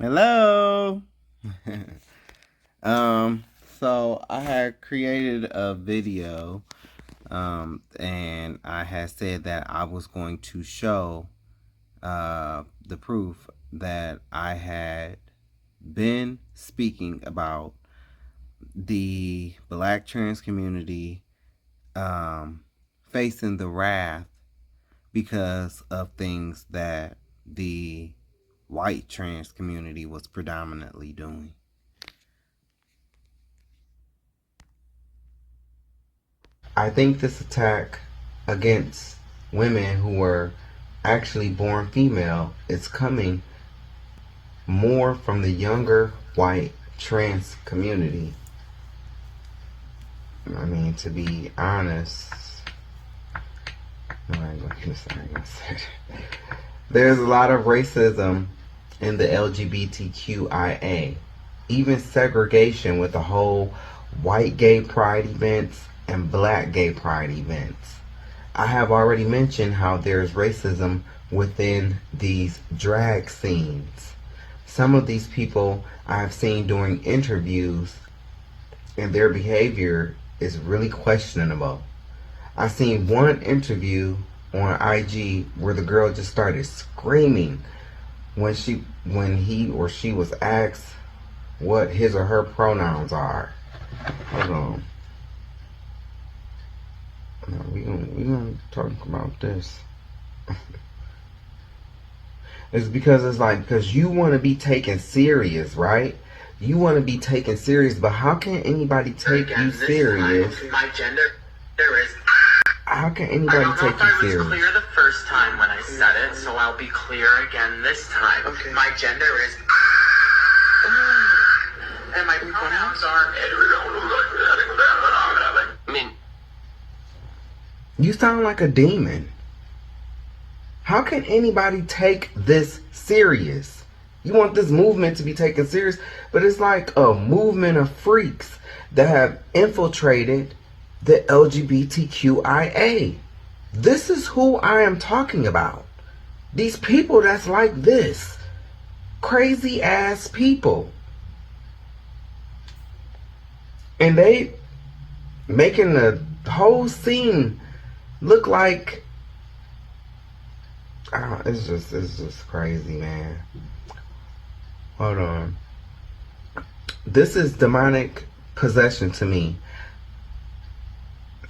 Hello. So I had created a video, and I had said that I was going to show the proof that I had been speaking about the black trans community facing the wrath because of things that the white trans community was predominantly doing. I think this attack against women who were actually born female is coming more from the younger white trans community. I mean, to be honest, there's a lot of racism in the LGBTQIA, even segregation with the whole white gay pride events and black gay pride events. I have already mentioned how there's racism within these drag scenes. Some of these people I have seen during interviews, and their behavior is really questionable. I seen one interview on IG where the girl just started screaming when he or she was asked what his or her pronouns are. Hold on. No, we gonna talk about this. It's because you want to be taken serious, right? You want to be taken serious, but how can anybody take you serious? My gender is. How can anybody take you serious? I don't know if I was clear the first time when I said it, so I'll be clear again this time. Okay. My gender is. And my pronouns are. I mean. You sound like a demon. How can anybody take this serious? You want this movement to be taken serious, but it's like a movement of freaks that have infiltrated the LGBTQIA. This is who I am talking about. These people that's like this. Crazy ass people. And they making the whole scene look like it's just crazy, man. Hold on. This is demonic possession to me.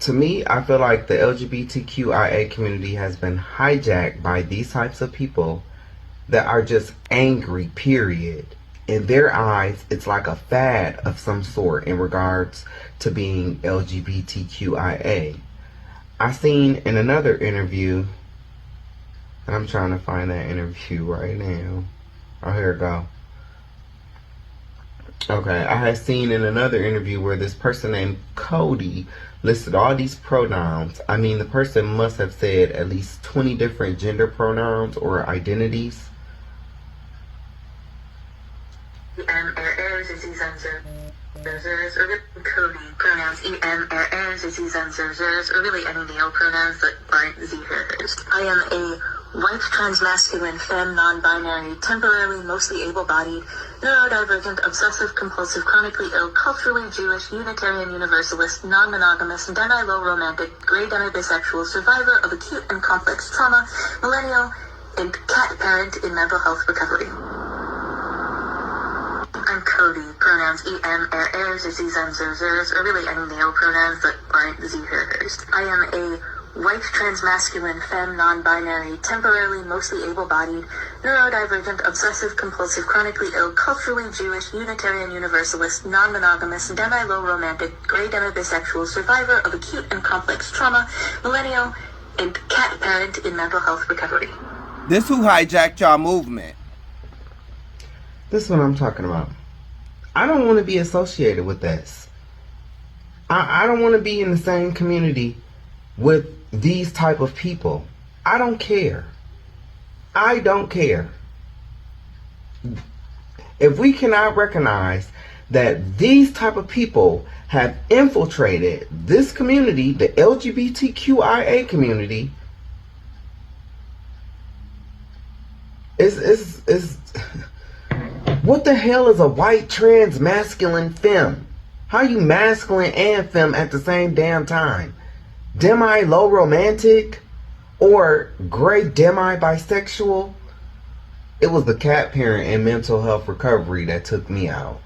To me, I feel like the LGBTQIA community has been hijacked by these types of people that are just angry, period. In their eyes, it's like a fad of some sort in regards to being LGBTQIA. I seen in another interview, and I'm trying to find that interview right now. Oh, here it go. Okay, I had seen in another interview where this person named Cody listed all these pronouns. I mean, the person must have said at least 20 different gender pronouns or identities. Cody pronouns or really any male pronouns that aren't hers. I am a white transmasculine femme non-binary, temporarily mostly able-bodied, neurodivergent, obsessive compulsive, chronically ill, culturally Jewish, Unitarian Universalist, non-monogamous, demi-low romantic, gray demi-bisexual, survivor of acute and complex trauma, millennial, and cat parent in mental health recovery. I'm Cody, pronouns or really any male pronouns that aren't hers. I am a white transmasculine femme non-binary, temporarily mostly able-bodied, neurodivergent, obsessive compulsive, chronically ill, culturally Jewish, Unitarian Universalist, non-monogamous, demi-low romantic, gray demi-bisexual, survivor of acute and complex trauma, millennial, and cat parent in mental health recovery. This who hijacked y'all movement. This is what I'm talking about. I don't want to be associated with this. I don't want to be in the same community with these type of people. I don't care. I don't care. If we cannot recognize that these type of people have infiltrated this community, the LGBTQIA community, it's What the hell is a white trans masculine femme? How you masculine and femme at the same damn time? Demi low romantic? Or gray demi bisexual? It was the cat parent and mental health recovery that took me out.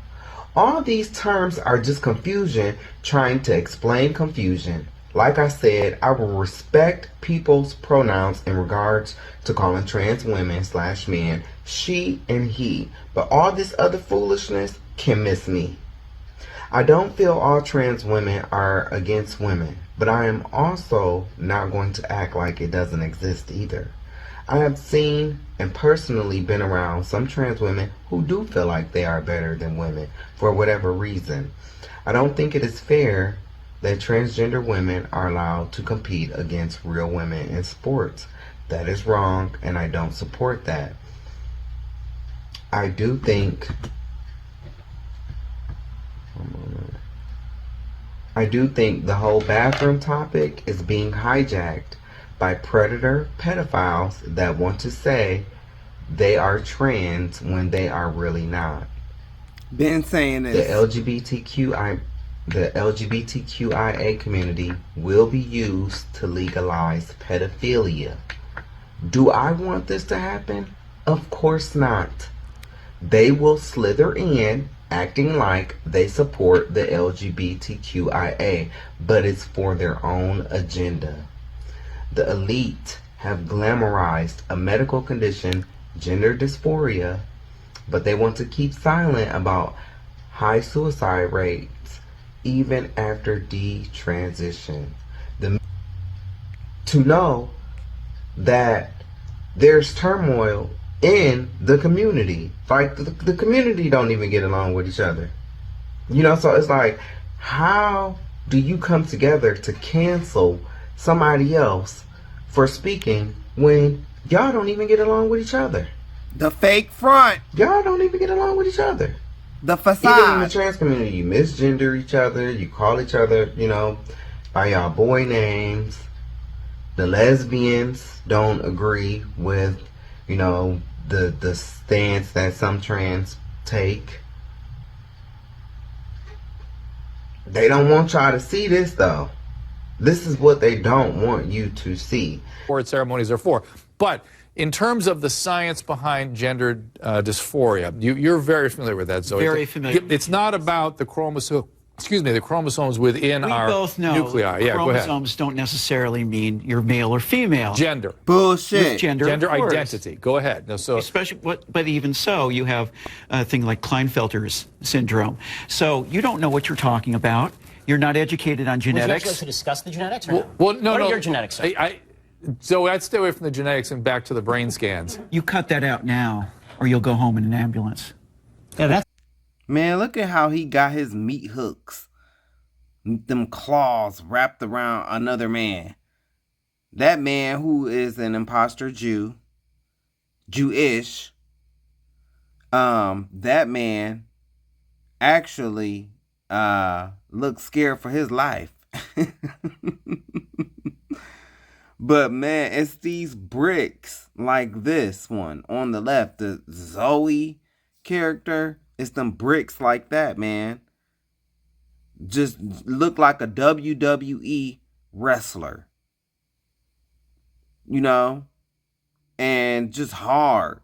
All these terms are just confusion trying to explain confusion. Like I said, I will respect people's pronouns in regards to calling trans women / men she and he, but all this other foolishness can miss me. I don't feel all trans women are against women, but I am also not going to act like it doesn't exist either. I have seen and personally been around some trans women who do feel like they are better than women for whatever reason. I don't think it is fair that transgender women are allowed to compete against real women in sports. That is wrong, and I don't support that. I do think the whole bathroom topic is being hijacked by predator pedophiles that want to say they are trans when they are really not. Been saying this. The LGBTQIA community will be used to legalize pedophilia. Do I want this to happen? Of course not. They will slither in acting like they support the LGBTQIA, but it's for their own agenda. The elite have glamorized a medical condition, gender dysphoria, but they want to keep silent about high suicide rates even after detransition. To know that there's turmoil in the community. Like, the community don't even get along with each other. You know, so it's like, how do you come together to cancel somebody else for speaking when y'all don't even get along with each other? The fake front. Y'all don't even get along with each other. The facade. Even in the trans community, you misgender each other. You call each other, you know, by y'all boy names. The lesbians don't agree with, you know, the stance that some trans take. They don't want y'all to see this, though. This is what they don't want you to see. Award ceremonies are for. But in terms of the science behind gender dysphoria, you're very familiar with that, Zoie. Very familiar. It's not about the chromosome. Excuse me, the chromosomes within our both know nuclei. Yeah, go ahead. Chromosomes don't necessarily mean you're male or female. Gender. Bullshit. With gender of course. Identity. Go ahead. No, so especially, but even so, you have a thing like Klinefelter's syndrome. So you don't know what you're talking about. You're not educated on genetics. Would you like to discuss the genetics or no? Well, no, what no. are your genetics? So I'd stay away from the genetics and back to the brain scans. You cut that out now, or you'll go home in an ambulance. Yeah, that's... Man, look at how he got his meat hooks. Them claws wrapped around another man. That man who is an imposter Jewish. That man actually looks scared for his life. But man, it's these bricks like this one on the left, the Zoie character. It's them bricks like that, man. Just look like a WWE wrestler. You know? And just hard.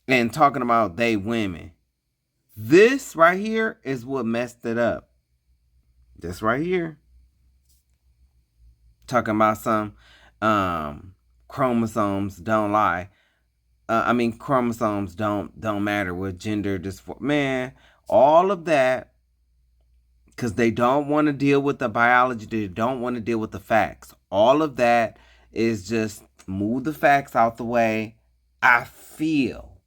And talking about they women. This right here is what messed it up. This right here. Talking about some chromosomes don't lie. Chromosomes don't matter with gender dysphoria. Man, all of that, because they don't want to deal with the biology. They don't want to deal with the facts. All of that is just move the facts out the way. I feel.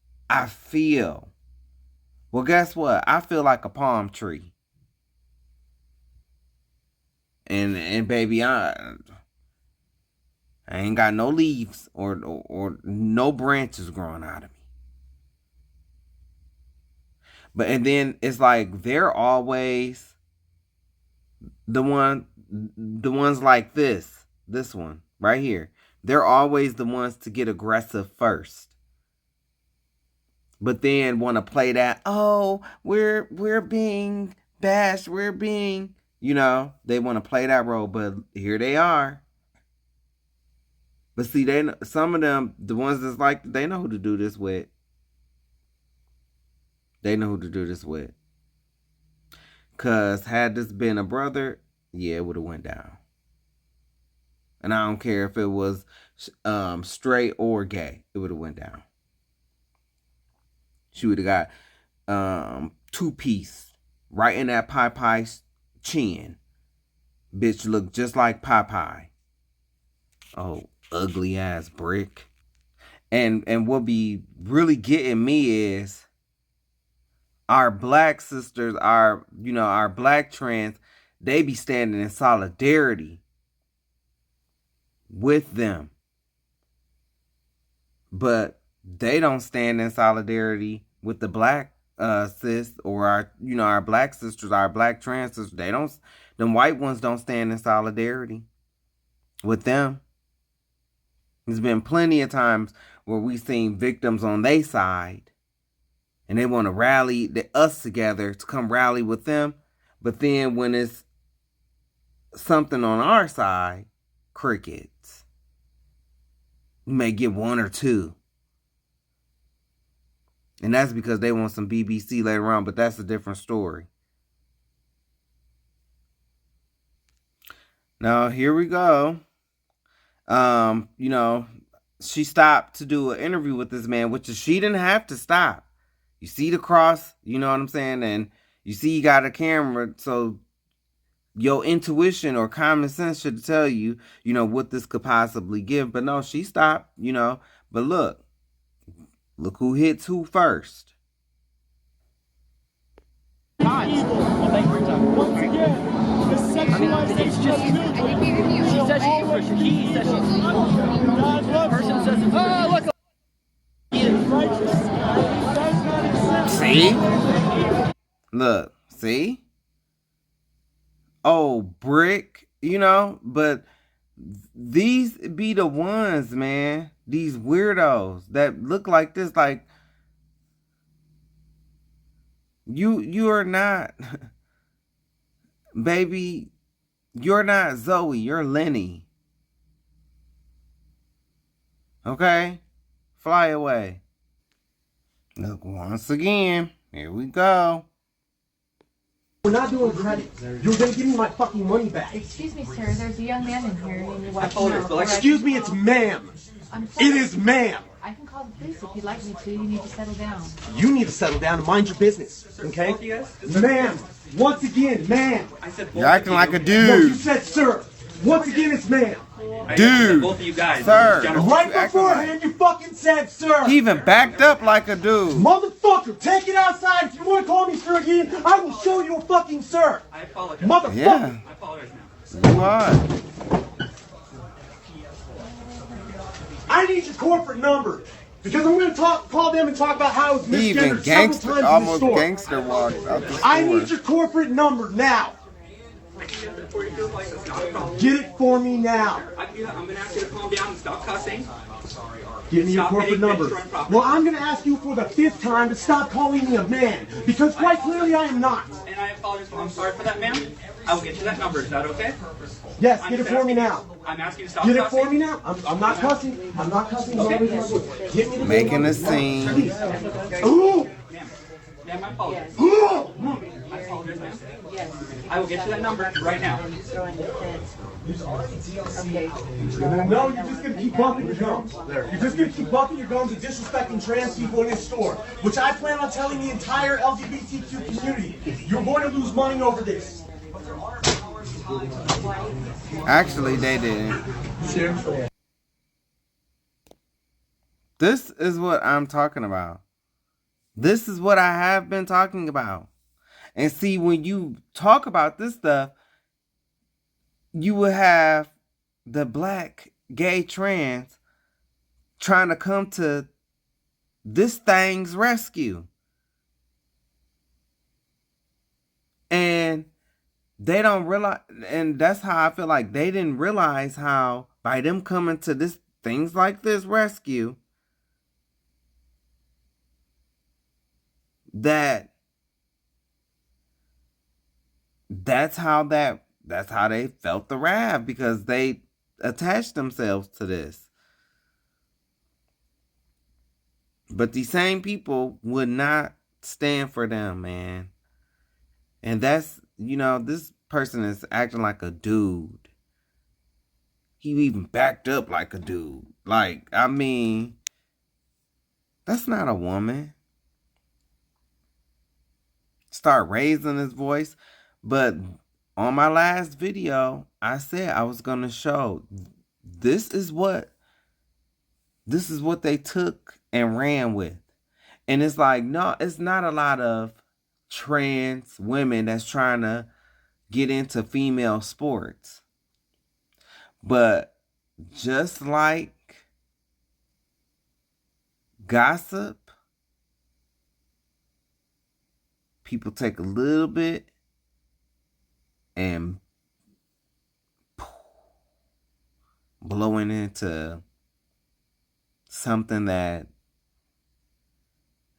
Well, guess what? I feel like a palm tree. And baby, I ain't got no leaves or no branches growing out of me. And then it's like they're always the ones like this one right here. They're always the ones to get aggressive first. But then want to play that, oh, we're being bashed, we're being, they want to play that role, but here they are. But see, some of them, the ones that's like, they know who to do this with. They know who to do this with. Because had this been a brother, yeah, it would have went down. And I don't care if it was straight or gay, it would have went down. She would have got 2-piece right in that Popeye's chin. Bitch looked just like Popeye. Oh, ugly ass brick. And what be really getting me is our black sisters, our black trans, they be standing in solidarity with them. But they don't stand in solidarity with the black cis or our black sisters, our black trans sisters. Them white ones don't stand in solidarity with them. There's been plenty of times where we've seen victims on their side and they want to rally us together to come rally with them. But then when it's something on our side, crickets. You may get 1 or 2. And that's because they want some BBC later on, but that's a different story. Now, here we go. She stopped to do an interview with this man, which is she didn't have to stop. You see the cross, you know what I'm saying? And you see you got a camera, so your intuition or common sense should tell you, what this could possibly give. But no, she stopped, But look who hits who first. Once again, the sexualization of children. She says she's Christian. He says she's God loves person says it's look. He is righteous. It does not accept. See? Look, see? Oh, brick, but these be the ones, man. These weirdos that look like this, like you are not, baby, you're not Zoie, you're Lenny. Okay? Fly away. Look, once again, here we go. We're not doing credit. You're gonna give me my fucking money back. Excuse me, sir. There's a young man in here. Excuse me, it's ma'am. It is ma'am. I can call the police if you'd like me to. You need to settle down. You need to settle down and mind your business, okay? Ma'am, once again, ma'am. You're acting like a dude. No, you said sir. Once again, it's ma'am. Dude, both of you guys, sir. Right beforehand, you fucking said sir. He even backed up like a dude. Motherfucker, take it outside. If you want to call me sir again, I will show you a fucking sir. I apologize. Motherfucker. Yeah. I apologize now. You are. I need your corporate number. Because I'm going to call them and talk about how it's He even misgendered several times in the almost store. gangster walked out the store. I need your corporate number now. Get it for me now. I'm going to ask you to calm down and stop cussing. Give me your Stop corporate hitting number. bitches around property. Well, I'm going to ask you for the 5th time to stop calling me a man. Because quite clearly I am not. And I apologize. I'm sorry for that, ma'am. I will get you that number. Is that okay? Yes, get it for me now. I'm asking you to stop Get it cussing. for me now. I'm not cussing. I'm not cussing. Okay. Get me the Making a scene. Ooh! Ma'am, I apologize. Ooh! I apologize, ma'am. I will get you that number right now. No, you're just going to keep bumping your gums. You're just going to keep bumping your gums and disrespecting trans people in this store, which I plan on telling the entire LGBTQ community. You're going to lose money over this. Actually, they didn't. This is what I'm talking about. This is what I have been talking about. And see, when you talk about this stuff, you will have the black gay trans trying to come to this thing's rescue. And they don't realize, and that's how I feel like they didn't realize how by them coming to this things like this rescue, that that's how they felt the wrath, because they attached themselves to this. But these same people would not stand for them, man. And that's, this person is acting like a dude. He even backed up like a dude. Like, I mean, that's not a woman. Start raising his voice. But on my last video, I said I was going to show this is what they took and ran with. And it's like, no, it's not a lot of trans women that's trying to get into female sports. But just like gossip, people take a little bit and blowing into something that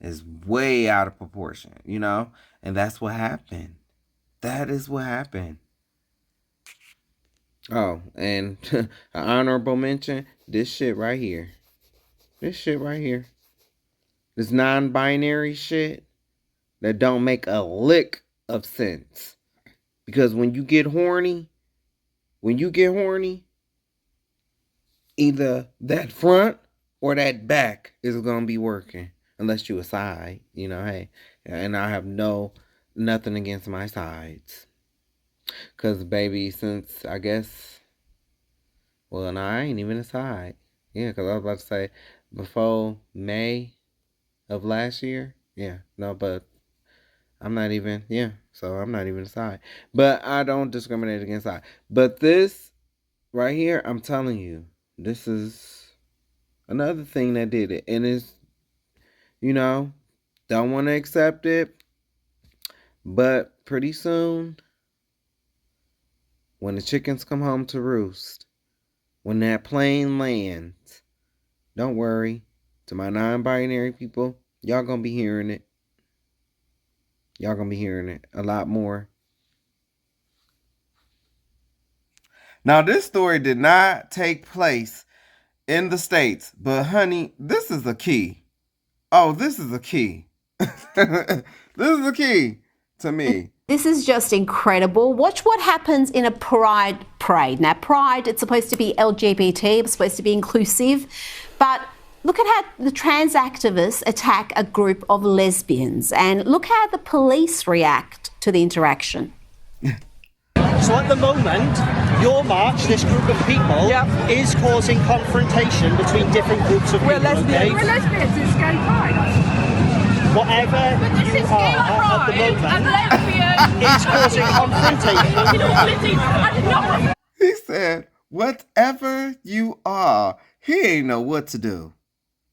is way out of proportion, and that's what happened. That is what happened. Oh, and an honorable mention, this shit right here. This non-binary shit that don't make a lick of sense. Because when you get horny, either that front or that back is going to be working. Unless you a side, hey. And I have nothing against my sides. Because, baby, since, I guess, well, no, I ain't even a side. Yeah, because I was about to say, before May of last year, but I'm not even, so I'm not even a side. But I don't discriminate against side. But this right here, I'm telling you, this is another thing that did it. And it's, don't want to accept it. But pretty soon, when the chickens come home to roost, when that plane lands, don't worry. To my non-binary people, y'all gonna be hearing it. Y'all gonna be hearing it a lot more. Now, this story did not take place in the States, but honey, this is a key. Oh, this is a key. This is a key to me. This is just incredible. Watch what happens in a pride parade. Now, pride, it's supposed to be LGBT, it's supposed to be inclusive, but look at how the trans activists attack a group of lesbians, and look how the police react to the interaction. So at the moment, your march, this group of people, is causing confrontation between different groups of people. We're lesbians. We're lesbians. It's gay pride. Whatever you are at the moment is causing confrontation. He said, whatever you are. He ain't know what to do.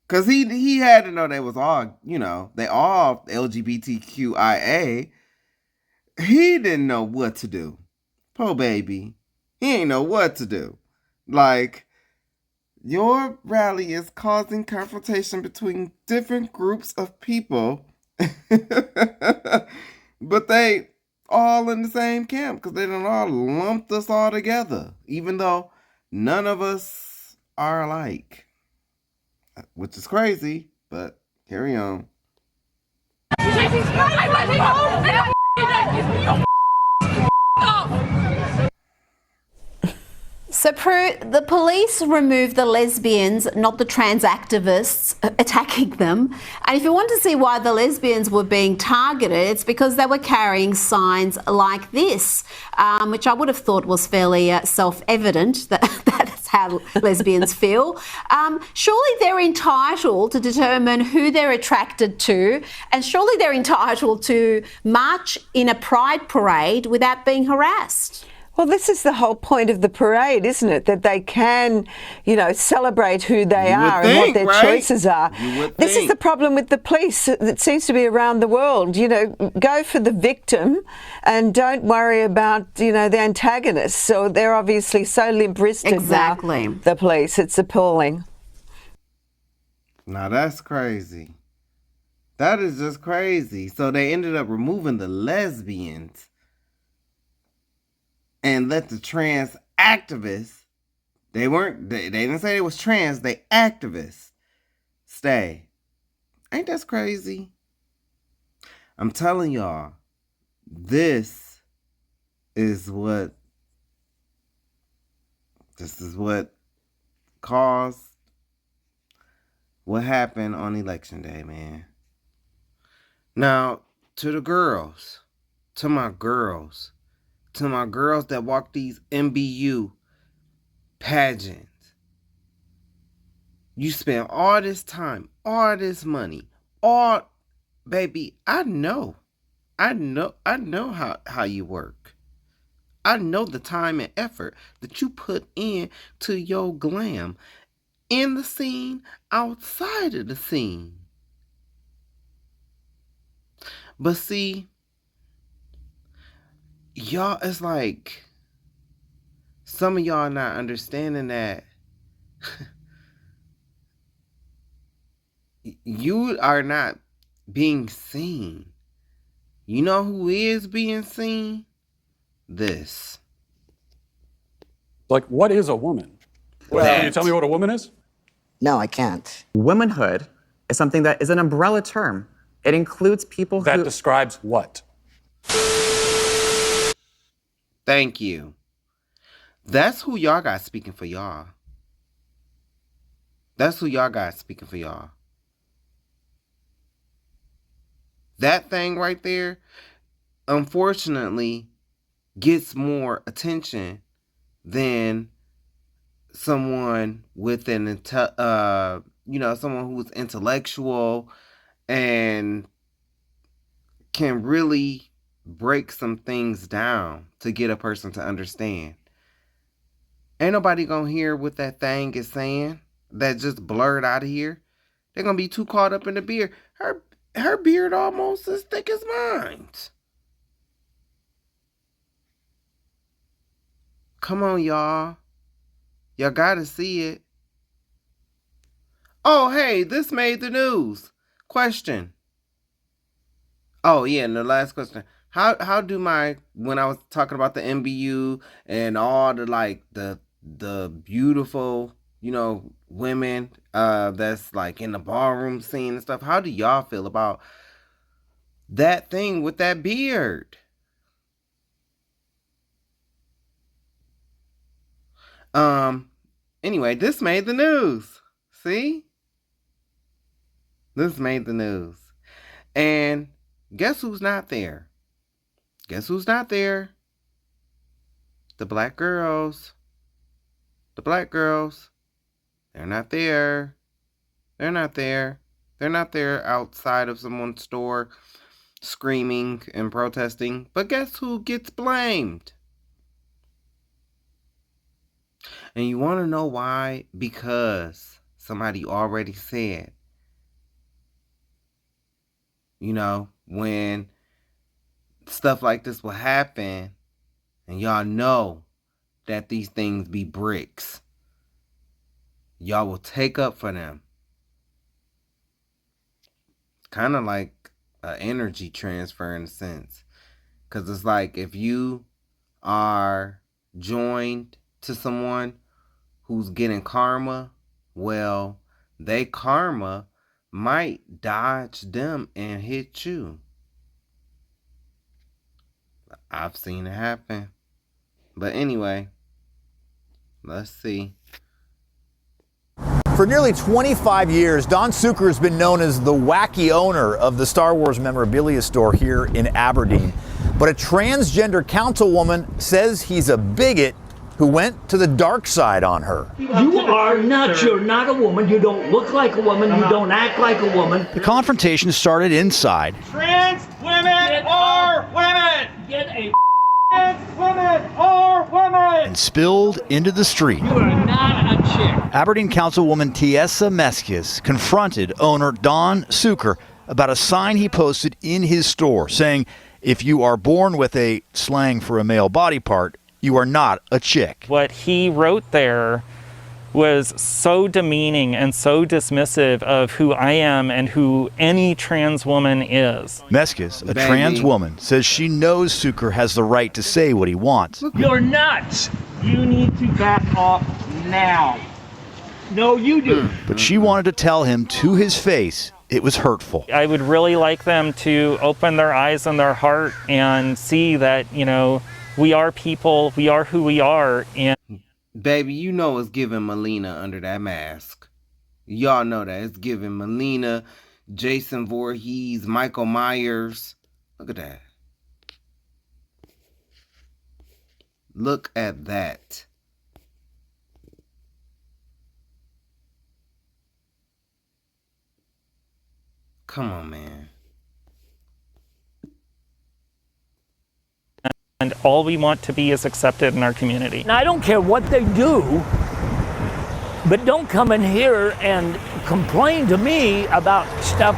Because he had to know they was all, they all LGBTQIA. He didn't know what to do. Poor baby. He ain't know what to do. Like, your rally is causing confrontation between different groups of people. But they all in the same camp because they done all lumped us all together. Even though none of us are alike. Which is crazy, but carry on. So the police removed the lesbians, not the trans activists attacking them. And if you want to see why the lesbians were being targeted, it's because they were carrying signs like this, which I would have thought was fairly self-evident that that's how lesbians feel. Surely they're entitled to determine who they're attracted to, and surely they're entitled to march in a pride parade without being harassed. Well, this is the whole point of the parade, isn't it? That they can, celebrate who they are and what their choices are. This is the problem with the police that seems to be around the world. Go for the victim and don't worry about, the antagonists. So they're obviously so limp-wristed now, the police. It's appalling. Now, that's crazy. That is just crazy. So they ended up removing the lesbians and let the trans activists, they didn't say they was trans, they activists, stay. Ain't that crazy? I'm telling y'all, this is what caused what happened on Election Day, man. Now, to the girls, to my girls that walk these MBU pageants. You spend all this time, all this money, baby, I know how you work. I know the time and effort that you put in to your glam in the scene, outside of the scene. But see, y'all, it's like some of y'all not understanding that you are not being seen. You know who is being seen? This. Like, what is a woman? Can you tell me what a woman is? No, I can't. Womanhood is something that is an umbrella term. It includes people that describes what? Thank you. That's who y'all got speaking for y'all. That's who y'all got speaking for y'all. That thing right there, unfortunately, gets more attention than someone with someone who's intellectual and can really break some things down to get a person to understand. Ain't nobody gonna hear what that thing is saying that just blurred out of here. They're gonna be too caught up in the beard. Her beard almost as thick as mine. Come on, y'all. Y'all gotta see it. Oh, hey, this made the news. Question. Oh, yeah, and the last question. How do when I was talking about the MBU and all the beautiful, women that's like in the ballroom scene and stuff, how do y'all feel about that thing with that beard? Anyway, this made the news. See? This made the news. And guess who's not there? Guess who's not there? The black girls. The black girls. They're not there. They're not there. They're not there outside of someone's store screaming and protesting. But guess who gets blamed? And you want to know why? Because somebody already said, when stuff like this will happen, and y'all know that these things be bricks, y'all will take up for them. Kind of like an energy transfer in a sense. Because it's like if you are joined to someone who's getting karma, well, they karma might dodge them and hit you. I've seen it happen. But anyway, let's see. For nearly 25 years, Don Suker has been known as the wacky owner of the Star Wars memorabilia store here in Aberdeen. But a transgender councilwoman says he's a bigot who went to the dark side on her. You are not. You're not a woman. You don't look like a woman. You don't act like a woman. The confrontation started inside. Trans women are women! Get a trans women are women! And spilled into the street. You are not a chick. Aberdeen Councilwoman Tiesa Meskis confronted owner Don Suker about a sign he posted in his store saying, if you are born with a slang for a male body part, you are not a chick. What he wrote there was so demeaning and so dismissive of who I am and who any trans woman is. Meskis, a trans woman, says she knows Suker has the right to say what he wants. You're nuts. You need to back off now. No, you do. But she wanted to tell him to his face it was hurtful. I would really like them to open their eyes and their heart and see that, you know, we are people, we are who we are. And baby, you know it's giving Melina under that mask. Y'all know that. It's giving Melina, Jason Voorhees, Michael Myers. Look at that. Look at that. Come on, man. And all we want to be is accepted in our community. Now, I don't care what they do, but don't come in here and complain to me about stuff.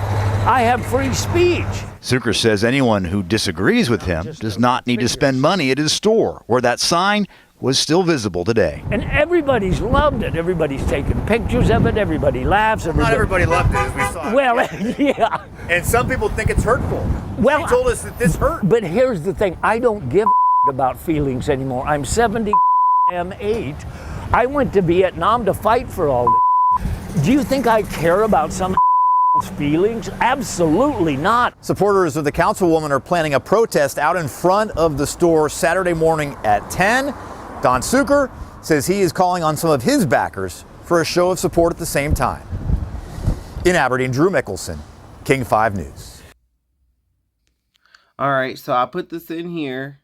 I have free speech. Suker says anyone who disagrees with him does not need to spend money at his store, where that sign was still visible today. And everybody's loved it. Everybody's taking pictures of it. Everybody laughs. Not everybody loved it, as we saw. Well, yeah. And some people think it's hurtful. Well, he told us that this hurt. But here's the thing. I don't give about feelings anymore. I'm 78. I went to Vietnam to fight for all this. Do you think I care about some feelings? Absolutely not. Supporters of the councilwoman are planning a protest out in front of the store Saturday morning at 10. Don Suker says he is calling on some of his backers for a show of support at the same time. In Aberdeen, Drew Mickelson, King 5 News. All right, so I put this in here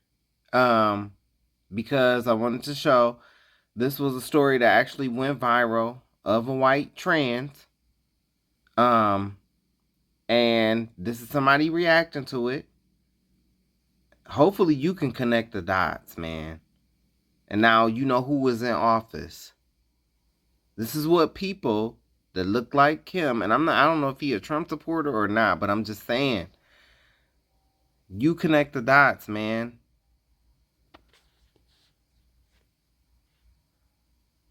because I wanted to show this was a story that actually went viral of a white trans. And this is somebody reacting to it. Hopefully you can connect the dots, man. And now you know who was in office. This is what people that look like him, and I don't know if he a Trump supporter or not, but I'm just saying. You connect the dots, man.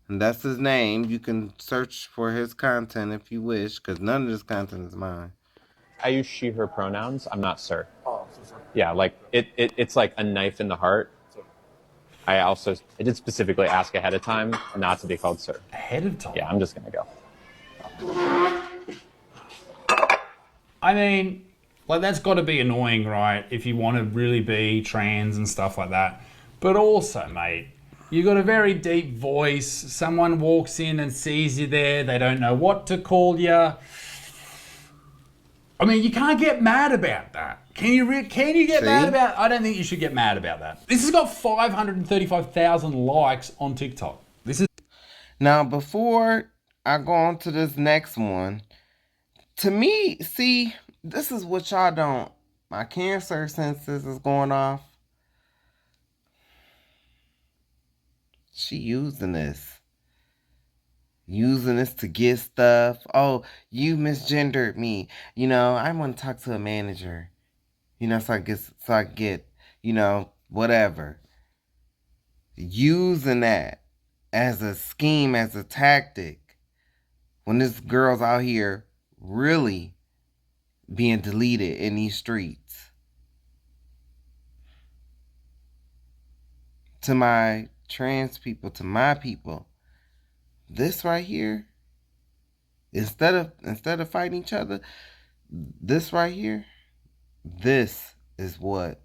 And that's his name. You can search for his content if you wish, because none of this content is mine. I use she, her pronouns. I'm not sir. Oh, so sorry. Yeah, like it's like a knife in the heart. I did specifically ask ahead of time not to be called sir. Ahead of time? Yeah, I'm just going to go. I mean, like, that's got to be annoying, right? If you want to really be trans and stuff like that. But also, mate, you got a very deep voice. Someone walks in and sees you there. They don't know what to call you. I mean, you can't get mad about that. Can you get mad about? I don't think you should get mad about that. This has got 535,000 likes on TikTok. This is now, before I go on to this next one, to me, see, this is what y'all don't. My cancer senses is going off. She using this to get stuff. Oh, you misgendered me. You know, I want to talk to a manager. You know, so I get, you know, whatever. Using that as a scheme, as a tactic, when this girl's out here really being deleted in these streets. To my trans people, to my people, this right here, instead of fighting each other, this right here, this is what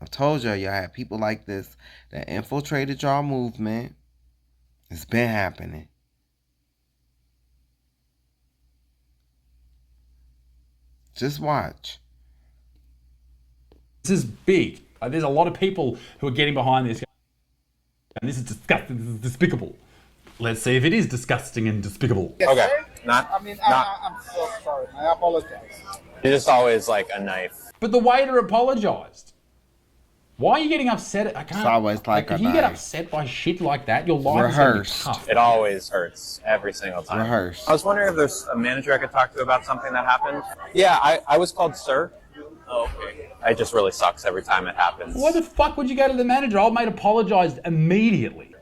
I told y'all. Y'all had people like this that infiltrated y'all movement. It's been happening. Just watch. This is big. There's a lot of people who are getting behind this. And this is disgusting. This is despicable. Let's see if it is disgusting and despicable. Okay. I'm so sorry. I apologize. It's just always like a knife. But the waiter apologized. Why are you getting upset? I can't. It's always like a if you get knife. upset by shit like that, your life is going to be tough. It always hurts every single time. Rehearse. I was wondering if there's a manager I could talk to about something that happened. Yeah, I was called sir. Oh, okay. It just really sucks every time it happens. Why the fuck would you go to the manager? Old mate apologized immediately.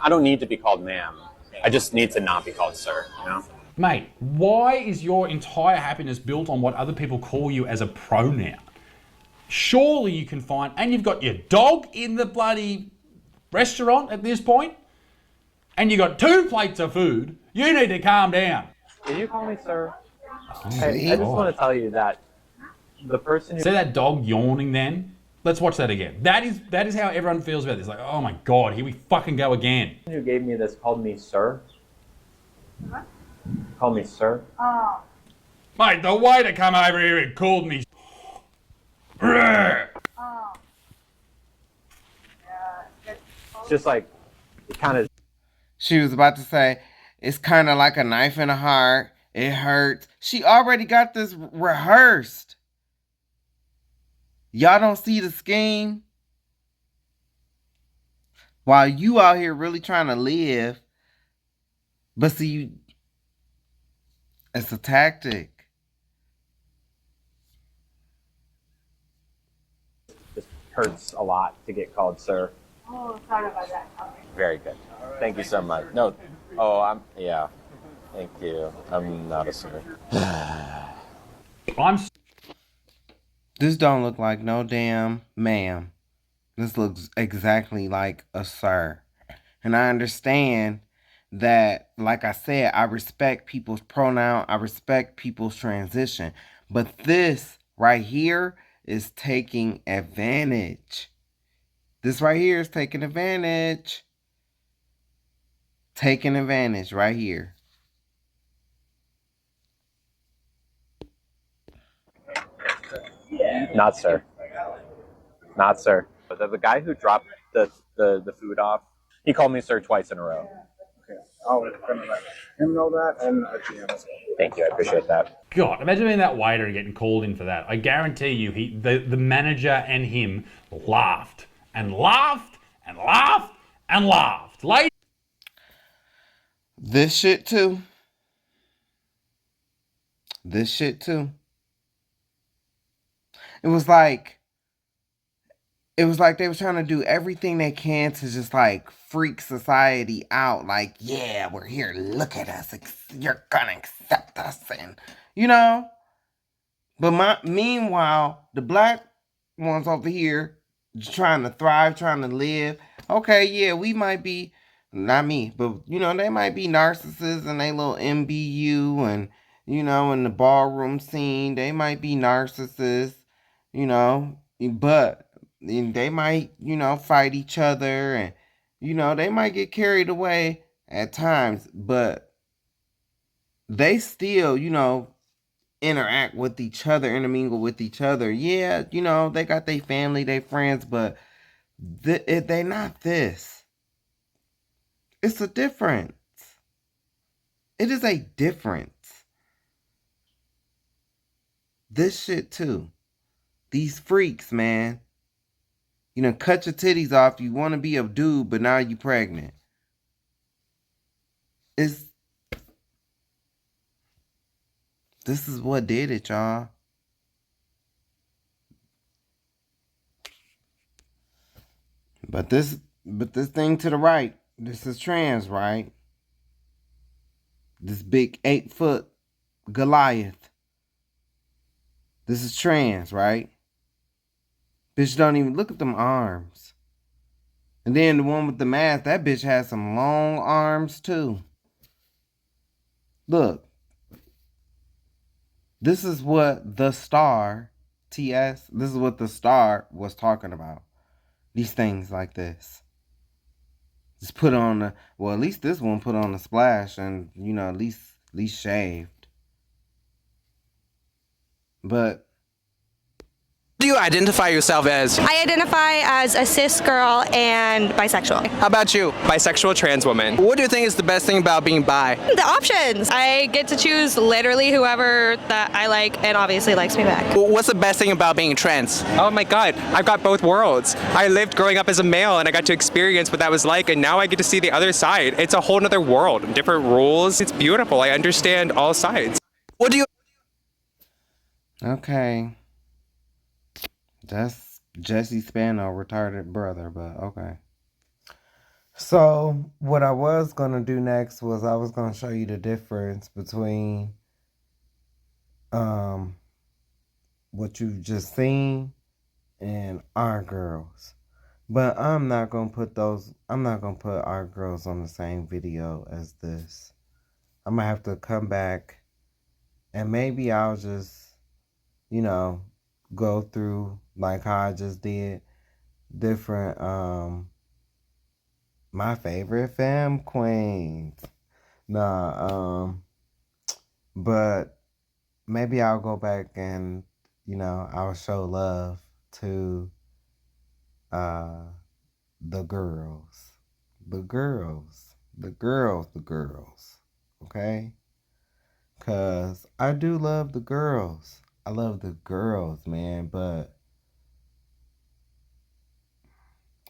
I don't need to be called ma'am. I just need to not be called sir, you know? Mate, why is your entire happiness built on what other people call you as a pronoun? Surely you can find, and you've got your dog in the bloody restaurant at this point, and you got 2 plates of food. You need to calm down. Did you call me sir? Oh, I just want to tell you that the person who... See that dog yawning then? Let's watch that again. That is how everyone feels about this. Like, oh my God, here we fucking go again. who gave me this called me sir. What? Called me sir. Oh. Mate, the waiter come over here and called me. Oh. It's just like, it kind of... She was about to say, it's kind of like a knife in the heart. It hurts. She already got this rehearsed. Y'all don't see the scheme? While you out here really trying to live, but see, it's a tactic. It hurts a lot to get called sir. Oh, sorry about that. Very good. Thank you so much. No, yeah. Thank you. I'm not a sir. This don't look like no damn ma'am. This looks exactly like a sir. And I understand that, like I said, I respect people's pronoun. I respect people's transition. But this right here is taking advantage. This right here is taking advantage. Taking advantage right here. Not sir. Not sir. The guy who dropped the food off, he called me sir twice in a row. Okay, I'll let him know that, and the GM as well. Thank you, I appreciate that. God, imagine being that waiter and getting called in for that. I guarantee you, the manager and him laughed and laughed and laughed and laughed. This shit too. This shit too. It was like they were trying to do everything they can to just like freak society out. Like, yeah, we're here. Look at us. You're gonna accept us, and you know. But meanwhile, the black ones over here trying to thrive, trying to live. Okay, yeah, we might be, not me, but you know, they might be narcissists and they little MBU, and you know, in the ballroom scene, they might be narcissists. You know, but they might, you know, fight each other, and, you know, they might get carried away at times, but they still, you know, interact with each other, intermingle with each other. Yeah, you know, they got their family, their friends, but they not this. It's a difference. It is a difference. This shit too. These freaks, man. You know, cut your titties off. You want to be a dude, but now you pregnant. This is what did it, y'all. But this thing to the right, this is trans, right? This big 8-foot Goliath. This is trans, right? Bitch don't even look at them arms. And then the one with the mask, that bitch has some long arms too. Look. This is what the star, TS, this is what the star was talking about. These things like this. Just put on the, well, at least this one put on a splash and, you know, at least shaved. But do you identify yourself as? I identify as a cis girl and bisexual. How about you? Bisexual trans woman. What do you think is the best thing about being bi? The options. I get to choose literally whoever that I like and obviously likes me back. What's the best thing about being trans? Oh my God, I've got both worlds. I lived growing up as a male and I got to experience what that was like, and now I get to see the other side. It's a whole nother world, different rules. It's beautiful. I understand all sides. What do you... Okay. That's Jesse Spano, retarded brother, but okay. So what I was going to do next was I was going to show you the difference between what you've just seen and our girls. But I'm not going to put our girls on the same video as this. I'm going to have to come back and maybe I'll just, go through like how I just did different, my favorite fam queens. But maybe I'll go back and, I'll show love to the girls. Okay? Because I do love the girls. I love the girls, man, but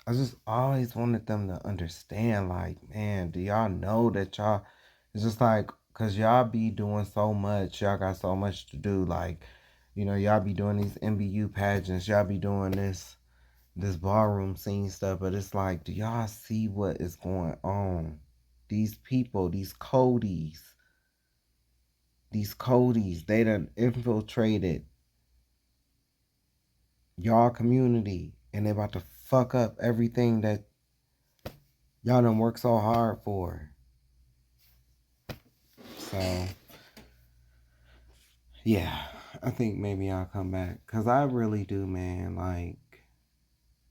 I just always wanted them to understand, like, man, do y'all know that y'all, it's just like, because y'all be doing so much, y'all got so much to do, like, y'all be doing these MBU pageants, y'all be doing this ballroom scene stuff, but it's like, do y'all see what is going on? These people, these Codys, they done infiltrated y'all community, and they about to fuck up everything that y'all done worked so hard for. So, yeah, I think maybe I'll come back. Because I really do, man. Like,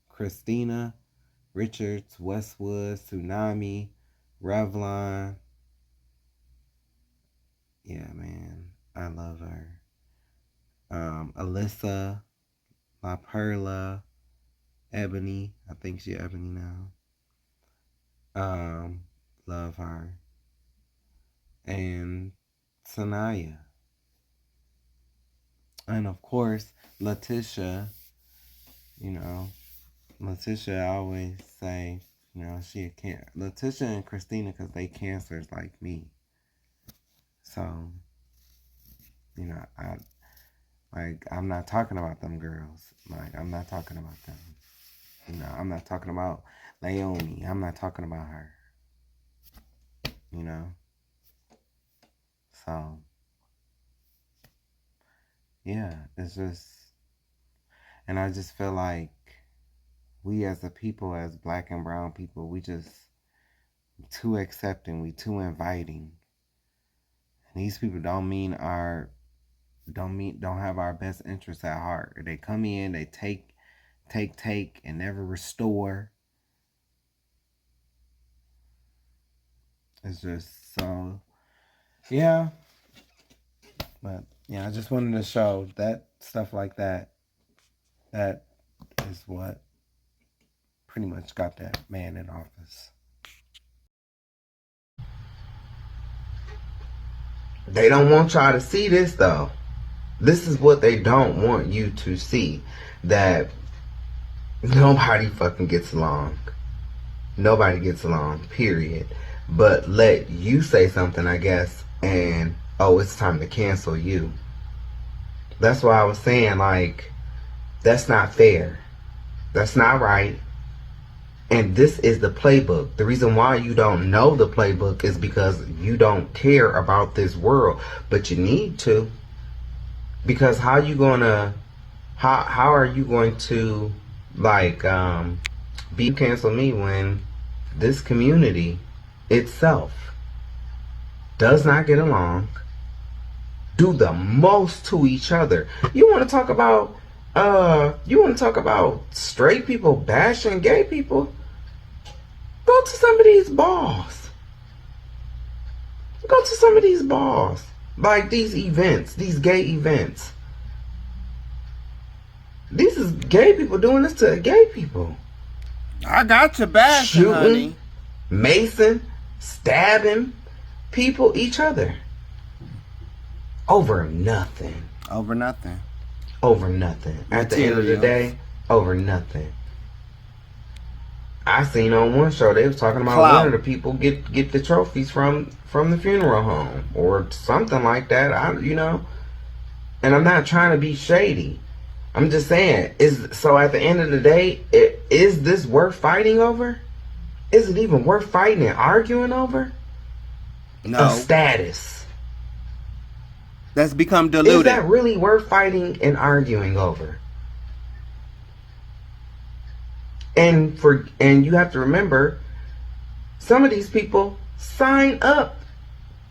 Christina, Richards, Westwood, Tsunami, Revlon. Yeah, man. I love her. Alyssa, La Perla, Ebony. I think she's Ebony now. Love her. And Sanaya. And of course, Letitia. Letitia, I always say, she a cancer. Letitia and Christina, because they cancers like me. So, I'm not talking about them girls. Like, I'm not talking about them. I'm not talking about Naomi. I'm not talking about her. So, yeah, it's just, and I just feel like we as a people, as black and brown people, we just too accepting, we too inviting. And these people don't have our best interests at heart. They come in, they take, and never restore. It's just so, yeah. But yeah, I just wanted to show that stuff like that. That is what pretty much got that man in office. They don't want y'all to see this, though. This is what they don't want you to see. That nobody fucking gets along. Nobody gets along, period. But let you say something, I guess, and, oh, it's time to cancel you. That's why I was saying, like, that's not fair. That's not right. And this is the playbook. The reason why you don't know the playbook is because you don't care about this world. But you need to. Because how are you going to, like, cancel me when this community itself does not get along, do the most to each other? You want to talk about straight people bashing gay people? Go to some of these balls. Go to some of these balls. Like these events, these gay events. These is gay people doing this to gay people. I got your back, shooting, honey. Mason, stabbing people, each other. Over nothing. Over nothing. Over nothing. At the end of the day, over nothing. I seen on one show they was talking about one of the people get the trophies from the funeral home or something like that. And I'm not trying to be shady. I'm just saying, so at the end of the day, is this worth fighting over? is it even worth fighting and arguing over? No. A status. That's become diluted. Is that really worth fighting and arguing over? And you have to remember, some of these people sign up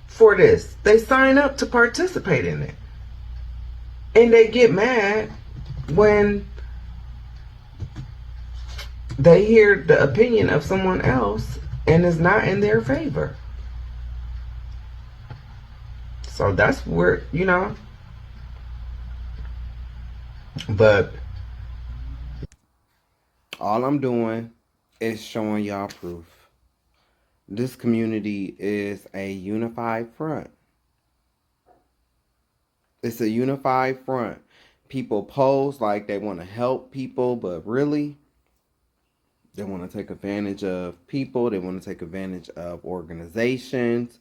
for this. They sign up to participate in it. And they get mad when they hear the opinion of someone else and is not in their favor. So that's where, you know. But all I'm doing is showing y'all proof. This community is a unified front. It's a unified front. People pose like they want to help people, but really, they want to take advantage of people. They want to take advantage of organizations,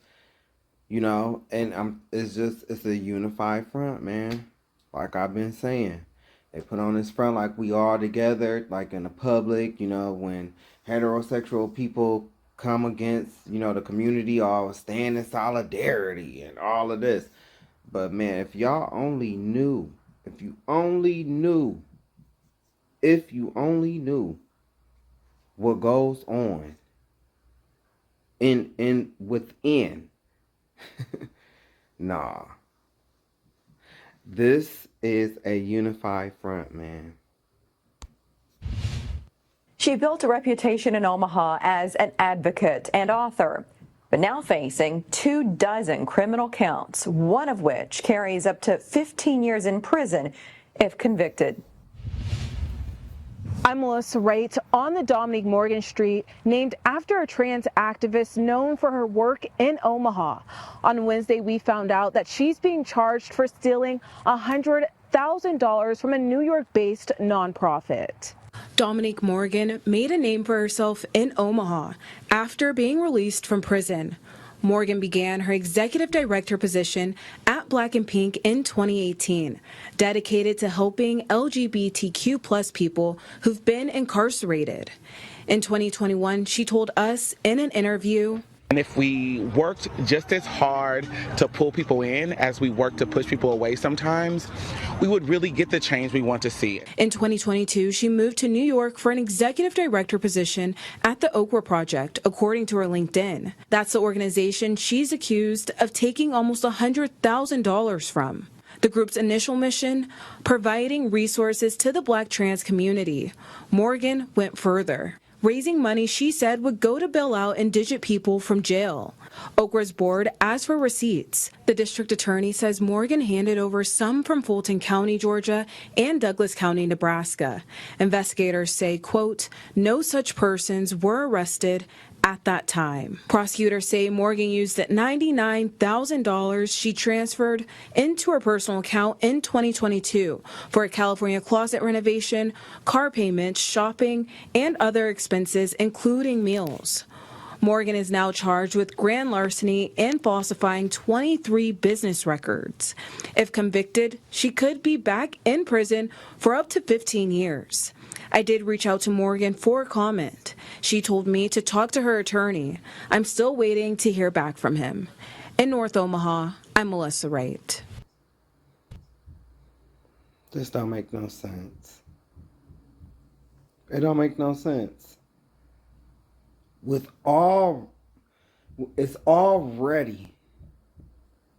you know, and it's a unified front, man. Like I've been saying, they put on this front like we all together, like in the public, you know, when heterosexual people come against, you know, the community, all stand in solidarity and all of this. But man, if y'all only knew, if you only knew what goes on within, nah. This is a unified front, man. She built a reputation in Omaha as an advocate and author, but now facing 24 criminal counts, one of which carries up to 15 years in prison if convicted. I'm Melissa Wright on the Dominique Morgan Street, named after a trans activist known for her work in Omaha. On Wednesday, we found out that she's being charged for stealing $100,000 from a New York-based nonprofit. Dominique Morgan made a name for herself in Omaha after being released from prison. Morgan began her executive director position at Black and Pink in 2018, dedicated to helping LGBTQ+ people who've been incarcerated. In 2021, she told us in an interview, and if we worked just as hard to pull people in as we work to push people away sometimes, we would really get the change we want to see. In 2022, she moved to New York for an executive director position at the Okra Project, according to her LinkedIn. That's the organization she's accused of taking almost $100,000 from. The group's initial mission, providing resources to the Black trans community. Morgan went further, raising money she said would go to bail out indigent people from jail. Okra's board asked for receipts. The district attorney says Morgan handed over some from Fulton County, Georgia, and Douglas County, Nebraska. Investigators say, quote, no such persons were arrested at that time. Prosecutors say Morgan used $99,000 she transferred into her personal account in 2022 for a California closet renovation, car payments, shopping, and other expenses, including meals. Morgan is now charged with grand larceny and falsifying 23 business records. If convicted, she could be back in prison for up to 15 years. I did reach out to Morgan for a comment. She told me to talk to her attorney. I'm still waiting to hear back from him. In North Omaha, I'm Melissa Wright. This don't make no sense. It don't make no sense. It's already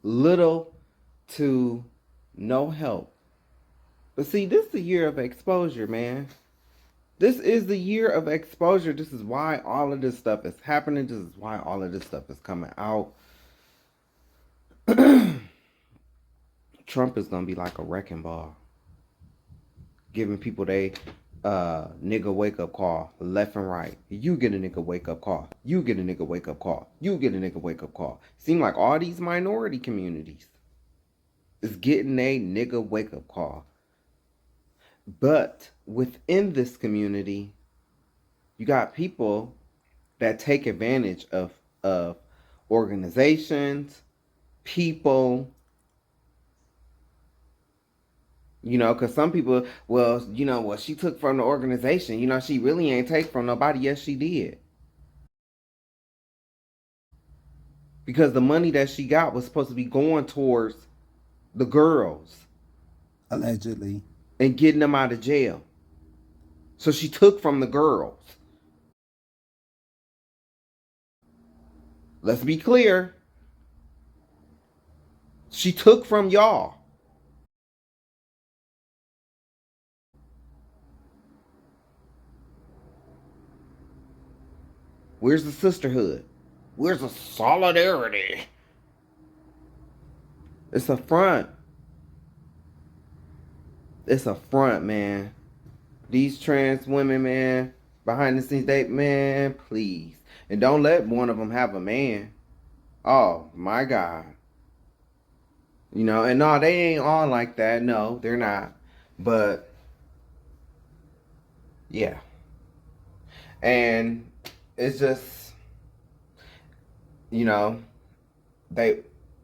little to no help. But see, this is the year of exposure, man. This is the year of exposure. This is why all of this stuff is happening. This is why all of this stuff is coming out. Trump is going to be like a wrecking ball, giving people they nigga wake up call left and right. You get a nigga wake up call. You get a nigga wake up call. You get a nigga wake up call. Seem like all these minority communities is getting a nigga wake up call. But within this community, you got people that take advantage of organizations, people, you know, because some people, well, you know, what she took from the organization, you know, she really ain't take from nobody. Yes, she did. because the money that she got was supposed to be going towards the girls. Allegedly. And getting them out of jail. So she took from the girls. Let's be clear. She took from y'all. Where's the sisterhood? Where's the solidarity? It's a front. It's a front, man. These trans women, man, behind the scenes, man, please. And don't let one of them have a man. Oh, my God. You know, and no, they ain't all like that. No, they're not. But, yeah. And it's just, you know, a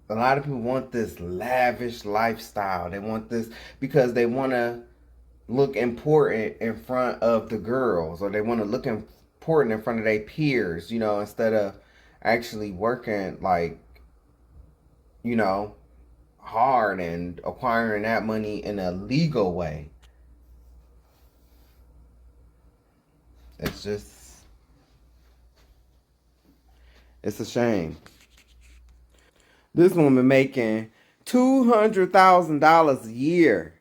lot of people want this lavish lifestyle. They want this because they want to look important in front of the girls, or they want to look important in front of their peers, you know, instead of actually working, like, you know, hard and acquiring that money in a legal way. It's just, it's a shame. This woman making $200,000 a year.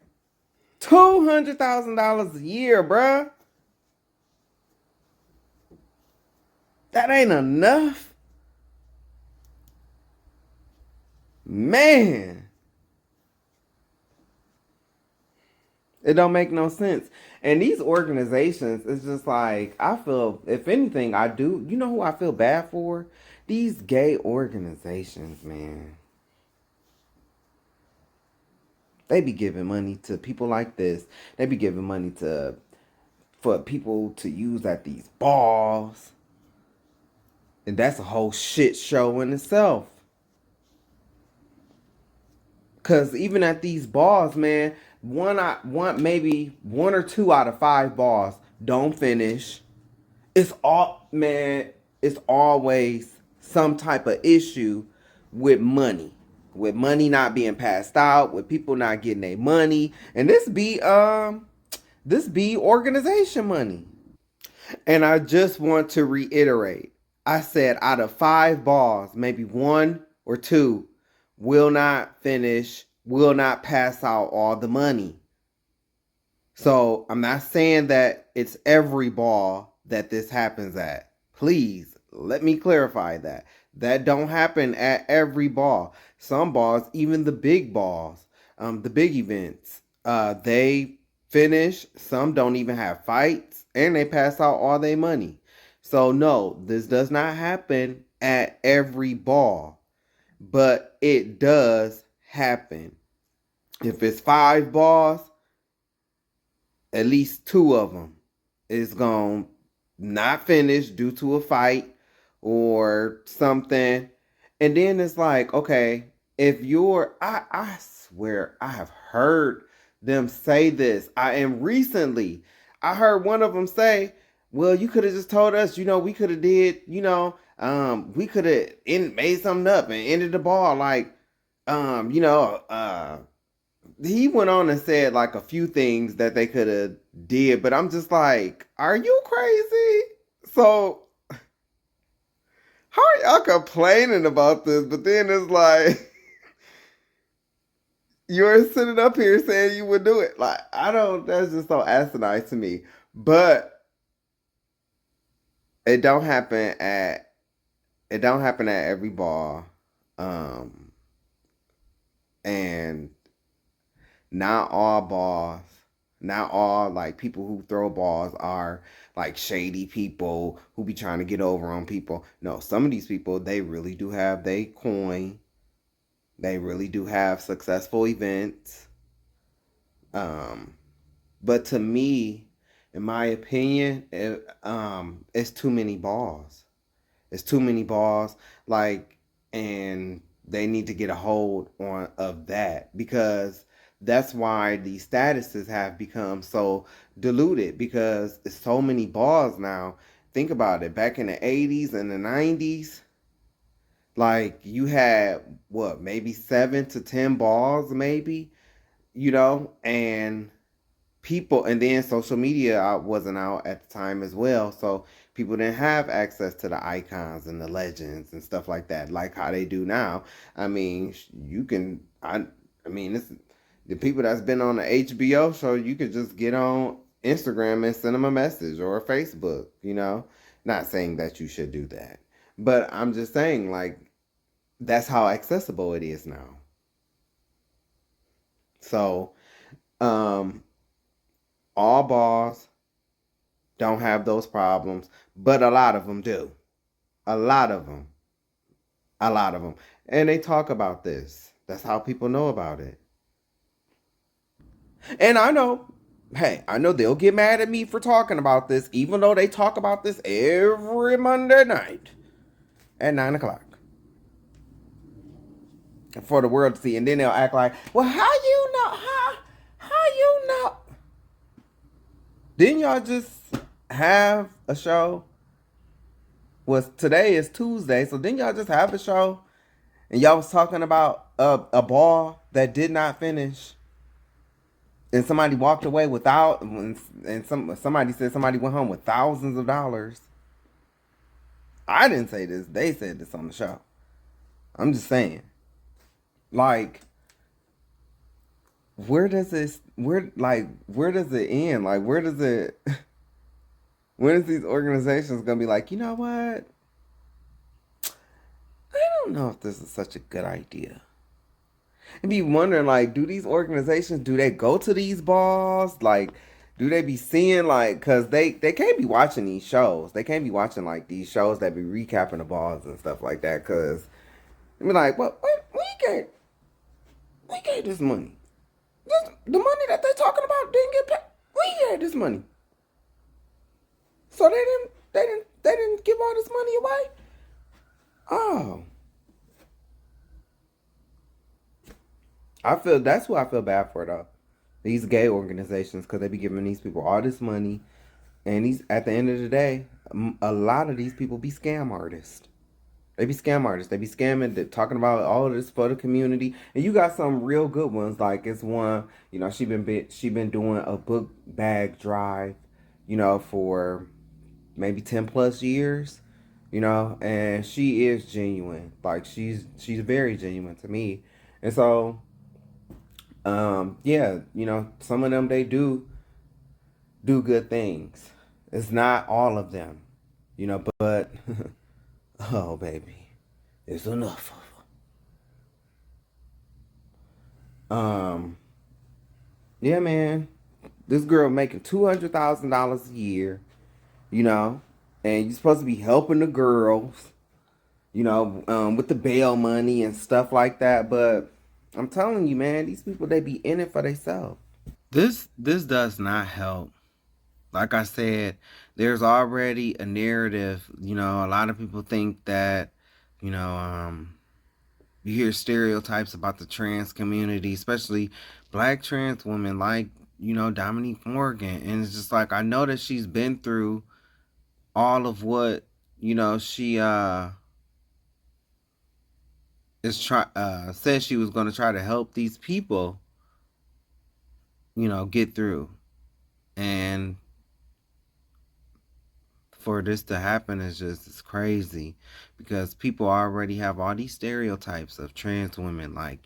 $200,000 a year, bruh. That ain't enough. Man. It don't make no sense. And these organizations, it's just like, I feel, if anything, I do, you know who I feel bad for? These gay organizations, man. They be giving money to people like this. They be giving money for people to use at these balls. And that's a whole shit show in itself. Cause even at these balls, man, maybe 1 or 2 out of 5 balls don't finish. It's always some type of issue with money. With money not being passed out, with people not getting their money. And this be organization money. And I just want to reiterate, I said out of 5 balls, maybe 1 or 2 will not finish, will not pass out all the money. So I'm not saying that it's every ball that this happens at. Please, let me clarify that. That don't happen at every ball. Some balls, even the big balls, the big events, they finish. Some don't even have fights, and they pass out all their money. So no, this does not happen at every ball, but it does happen. If it's 5 balls, at least 2 of them is gonna not finish due to a fight or something. And then it's like, okay, if you're, I swear I have heard them say this. I heard one of them say, well, you could have just told us, you know, we could have did, you know, we could have made something up and ended the ball. Like, you know, he went on and said like a few things that they could have did, but I'm just like, are you crazy? So how are y'all complaining about this? But then it's like, you're sitting up here saying you would do it. Like, that's just so asinine to me. But it don't happen at every ball. And not all balls, not all like people who throw balls are like shady people who be trying to get over on people. No, some of these people, they really do have their coin. They really do have successful events. But to me, in my opinion, it's too many balls. It's too many balls. Like, and they need to get a hold of that, because that's why these statuses have become so diluted, because it's so many balls now. Think about it. Back in the 80s and the 90s, Like, you had, what, maybe 7 to 10 balls, maybe, and people, and then social media wasn't out at the time as well, so people didn't have access to the icons and the legends and stuff like that, like how they do now. I mean, it's the people that's been on the HBO show, you could just get on Instagram and send them a message, or Facebook, Not saying that you should do that, but I'm just saying, like, that's how accessible it is now. So, all balls don't have those problems, but a lot of them do. A lot of them. And they talk about this. That's how people know about it. And I know they'll get mad at me for talking about this, even though they talk about this every Monday night at 9 o'clock. For the world to see. And then they'll act like, well, how you know? How you know? Didn't y'all just have a show? Today is Tuesday, so didn't y'all just have a show? And y'all was talking about a ball that did not finish. And somebody walked away without, and somebody said somebody went home with thousands of dollars. I didn't say this. They said this on the show. I'm just saying. Like, where does it end? Like, when is these organizations gonna be like, you know what? I don't know if this is such a good idea. And be wondering, like, do these organizations, do they go to these balls? Like, do they be seeing, like, because they can't be watching these shows. They can't be watching, like, these shows that be recapping the balls and stuff like that, because they be like, well, we gave this money. The money that they talking about didn't get paid. We gave this money. So they didn't give all this money away? Oh. That's who I feel bad for, though. These gay organizations, because they be giving these people all this money. And at the end of the day, a lot of these people be scam artists. They be scam artists. They be scamming, they're talking about all of this for the community. And you got some real good ones. Like, it's one, she been doing a book bag drive, for maybe 10 plus years, and she is genuine. Like, she's very genuine to me. And so, yeah, some of them, they do good things. It's not all of them, but oh, baby, it's enough of them. Yeah, man, this girl making $200,000 a year, and you're supposed to be helping the girls, with the bail money and stuff like that. But I'm telling you, man, these people, they be in it for themselves. This does not help. Like I said, there's already a narrative. A lot of people think that, you hear stereotypes about the trans community, especially black trans women, like, Dominique Morgan. And it's just like, I know that she's been through all of what, she said she was going to try to help these people, get through. And for this to happen it's crazy, because people already have all these stereotypes of trans women, like,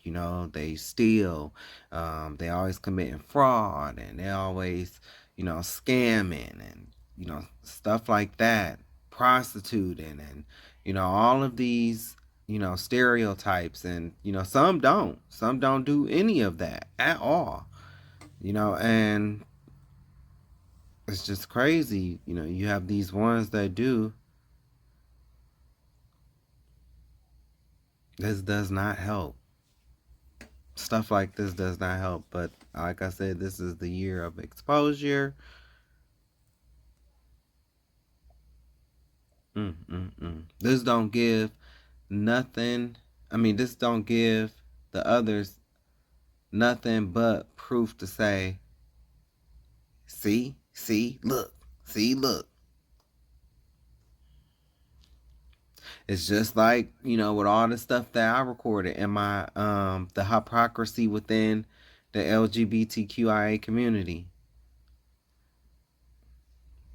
they steal, they always committing fraud, and they always, scamming, and, stuff like that, prostituting, and, all of these, stereotypes. And, some don't do any of that at all, and it's just crazy. You have these ones that do. This does not help. Stuff like this does not help. But like I said, this is the year of exposure. This don't give nothing. This don't give the others nothing but proof to say, look. It's just like, you know, with all the stuff that I recorded in my the hypocrisy within the LGBTQIA community.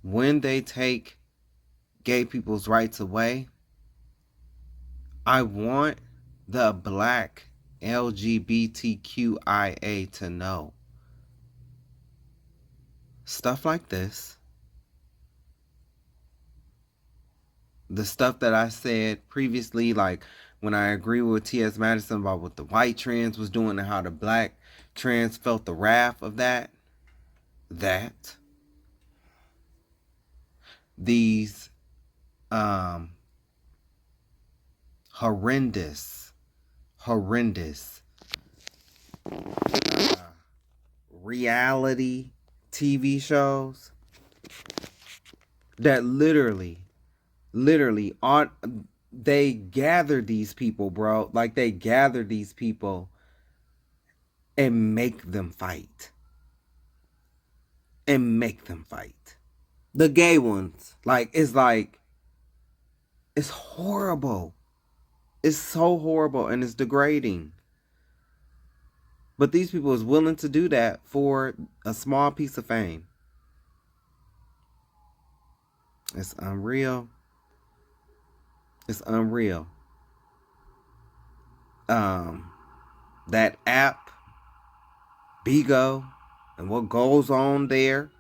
When they take gay people's rights away, I want the black LGBTQIA to know stuff like this, the stuff that I said previously, like when I agree with T.S. Madison about what the white trans was doing and how the black trans felt the wrath of these horrendous reality TV shows that literally on they gather these people, bro. Like they gather these people and make them fight. The gay ones. It's horrible. It's so horrible and it's degrading. But these people is willing to do that for a small piece of fame. It's unreal. It's unreal. That app, Bigo, and what goes on there,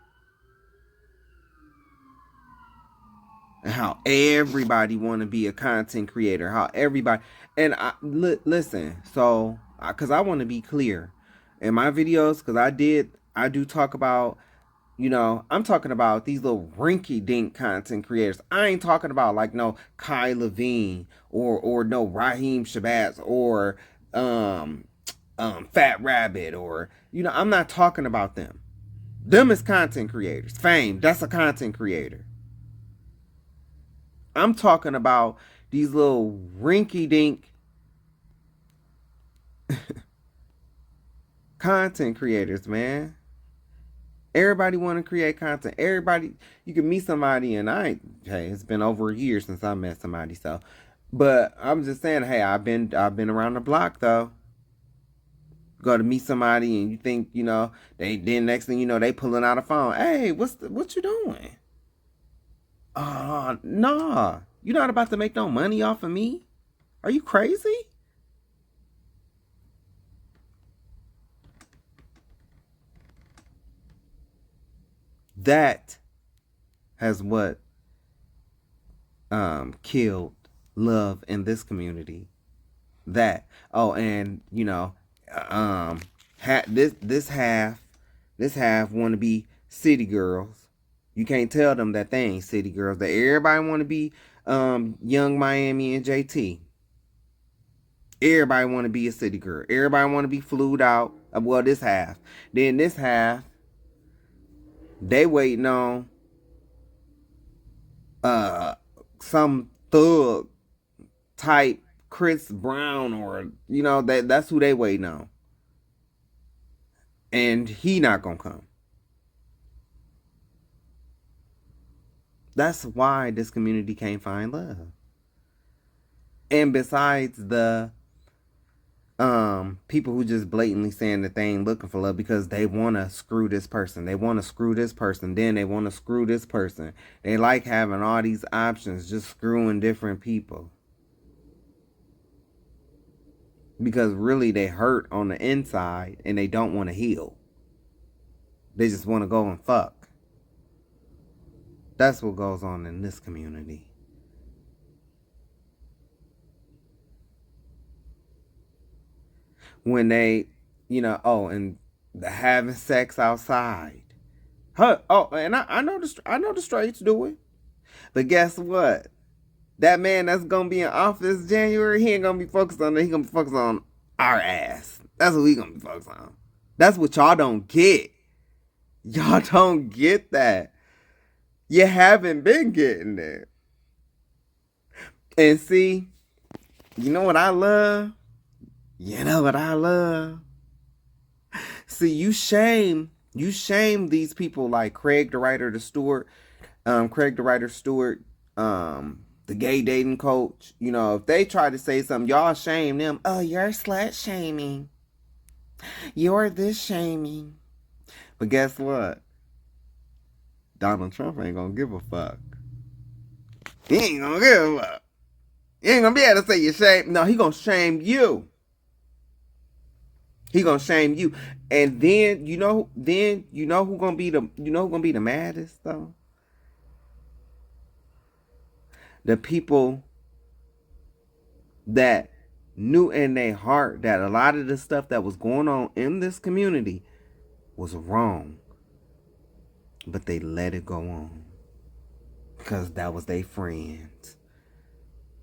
and how everybody want to be a content creator, how everybody, and listen, so, because I want to be clear in my videos, because I do talk about, you know, I'm talking about these little rinky-dink content creators. I ain't talking about like no Kai Levine or no Raheem Shabazz or Fat Rabbit, or, you know, I'm not talking about them. Them is content creators. Fame, that's a content creator. I'm talking about these little rinky-dink content creators, man. Everybody want to create content. Everybody, you can meet somebody, and hey, it's been over a year since I met somebody, so, but I'm just saying, hey, I've been around the block though. Go to meet somebody, and you think, you know, then next thing you know, they pulling out a phone. Hey, what you doing? Nah, you're not about to make no money off of me. Are you crazy? That has what killed love in this community. That, oh, and you know, this half want to be city girls. You can't tell them that they ain't city girls. That everybody want to be Young Miami and JT. Everybody want to be a city girl. Everybody want to be flued out. Well, this half. Then this half, they waiting on some thug type Chris Brown, or, you know, that's who they waiting on. And he not gonna come. That's why this community can't find love. And besides the people who just blatantly saying that they ain't looking for love because they want to screw this person. They want to screw this person. Then they want to screw this person. They like having all these options, just screwing different people. Because really they hurt on the inside and they don't want to heal. They just want to go and fuck. That's what goes on in this community. When they, you know, oh, and the having sex outside. And I know the straights do it. But guess what? That man that's gonna be in office January, he ain't gonna be focused on that. He gonna be focused on our ass. That's what we gonna be focused on. That's what y'all don't get. Y'all don't get that. You haven't been getting it. And see, you know what I love? You know what I love? See, you shame these people like Craig the Writer Stewart, the gay dating coach, you know, if they try to say something, y'all shame them. Oh, you're slut shaming. You're this shaming. But guess what? Donald Trump ain't gonna give a fuck. He ain't gonna give a fuck. He ain't gonna be able to say you shame. No, he gonna shame you. He gonna shame you. And then you know who gonna be the maddest though? The people that knew in their heart that a lot of the stuff that was going on in this community was wrong. But they let it go on. Because that was their friends.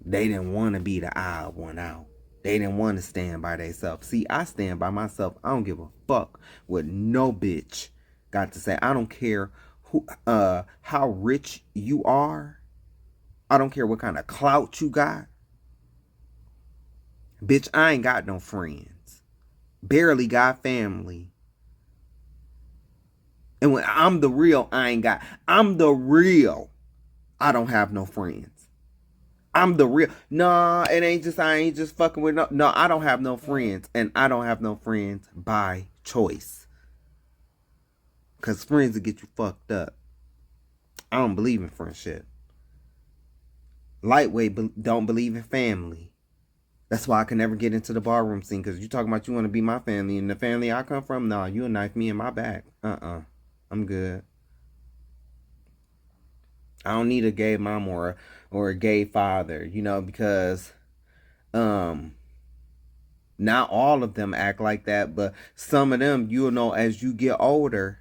They didn't want to be the odd one out. They didn't want to stand by themselves. See, I stand by myself. I don't give a fuck what no bitch got to say. I don't care who, how rich you are. I don't care what kind of clout you got. Bitch, I ain't got no friends. Barely got family. And when I'm the real, I'm the real. I don't have no friends. I'm the real. Nah, I ain't just fucking with no, I don't have no friends. And I don't have no friends by choice. Because friends will get you fucked up. I don't believe in friendship. Lightweight don't believe in family. That's why I can never get into the barroom scene. Because you talking about you want to be my family. And the family I come from, nah, you'll knife me in my back. I'm good. I don't need a gay mom or a gay father, you know, because not all of them act like that, but some of them, you'll know as you get older,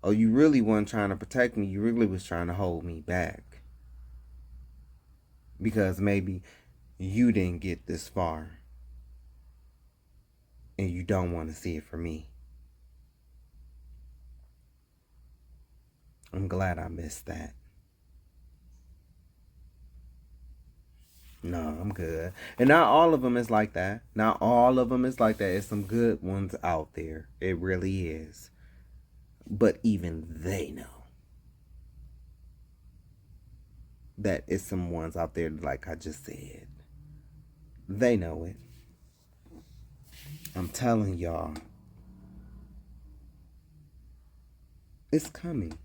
oh, you really weren't trying to protect me, you really was trying to hold me back. Because maybe you didn't get this far. And you don't want to see it for me. I'm glad I missed that. No, I'm good. And not all of them is like that. Not all of them is like that. There's some good ones out there. It really is. But even they know that it's some ones out there like I just said. They know it. I'm telling y'all. It's coming.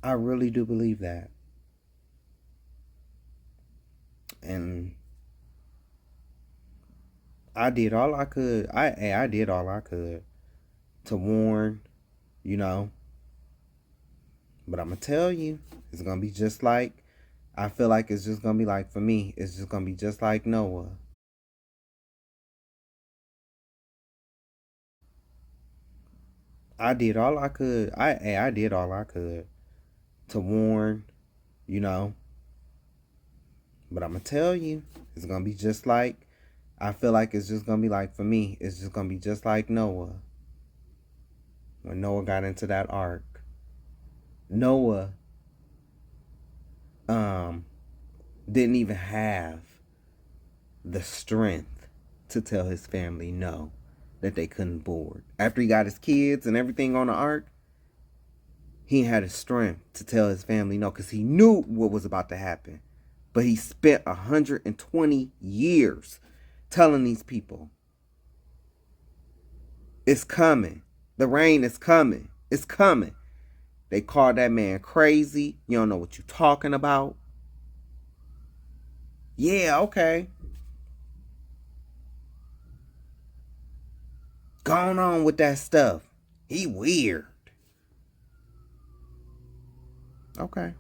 I really do believe that. And I did all I could. I did all I could to warn, you know. But I'm going to tell you, it's going to be just like, I feel like it's just going to be like, for me, it's just going to be just like Noah. I did all I could. I did all I could to warn, you know. But I'm going to tell you, it's going to be just like, I feel like it's just going to be like, for me, it's just going to be just like Noah. When Noah got into that ark. Noah didn't even have the strength to tell his family no, that they couldn't board. After he got his kids and everything on the ark, he had the strength to tell his family no, because he knew what was about to happen. But he spent 120 years telling these people, it's coming. The rain is coming. It's coming. They called that man crazy. You don't know what you're talking about. Yeah, okay. Going on with that stuff. He weird. Okay.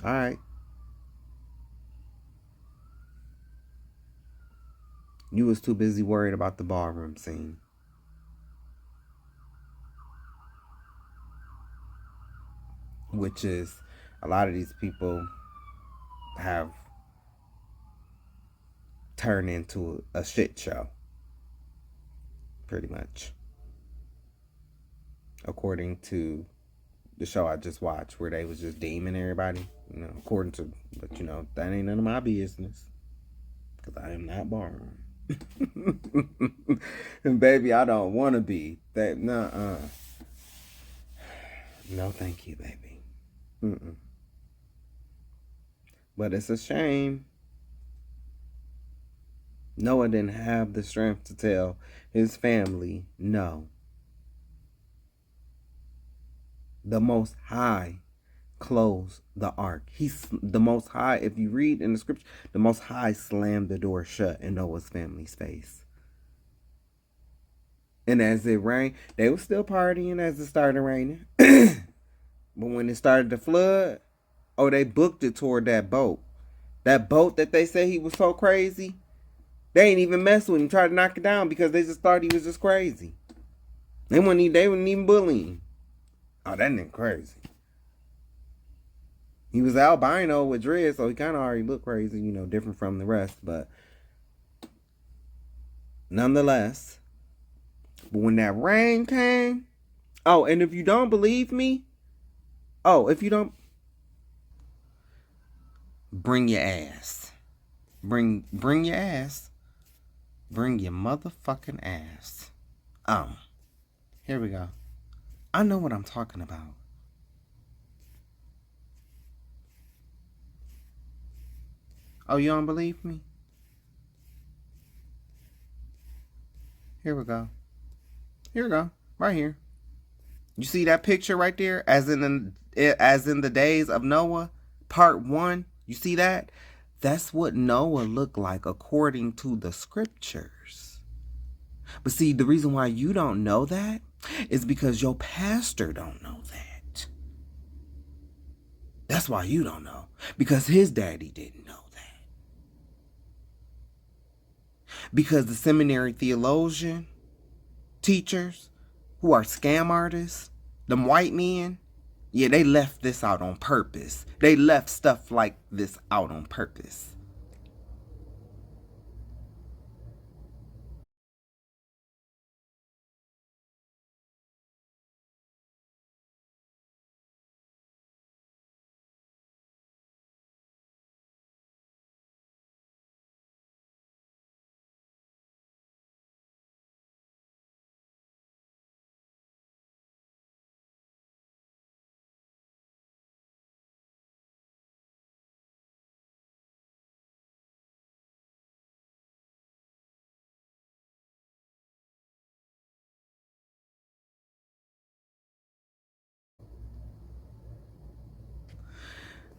All right. You was too busy worried about the barroom scene. Which is, a lot of these people have turned into a shit show. Pretty much. According to the show I just watched, where they was just deeming everybody. You know, according to, but you know, that ain't none of my business. Because I am not barroom. And baby, I don't want to be. That, no, thank you, baby. But it's a shame Noah didn't have the strength to tell his family no. The Most High closed the ark. He's the Most High. If you read in the scripture, the Most High slammed the door shut in Noah's family's face. And as it rained, they were still partying as it started raining. But when it started to flood, oh, they booked it toward that boat. That boat that they said he was so crazy, they ain't even mess with him, try to knock it down because they just thought he was just crazy. They wouldn't even bullying. Oh, that nigga crazy. He was albino with dreads, so he kind of already looked crazy, you know, different from the rest. But nonetheless, but when that rain came, oh, and if you don't believe me, if you don't, bring your ass. Bring your ass. Bring your motherfucking ass. Here we go. I know what I'm talking about. Oh, you don't believe me? Here we go. Here we go. Right here. You see that picture right there? As in the days of Noah, part 1. You see that? That's what Noah looked like according to the scriptures. But see, the reason why you don't know that is because your pastor don't know that. That's why you don't know. Because his daddy didn't know that. Because the seminary theologian teachers who are scam artists, them white men, yeah, they left this out on purpose. They left stuff like this out on purpose.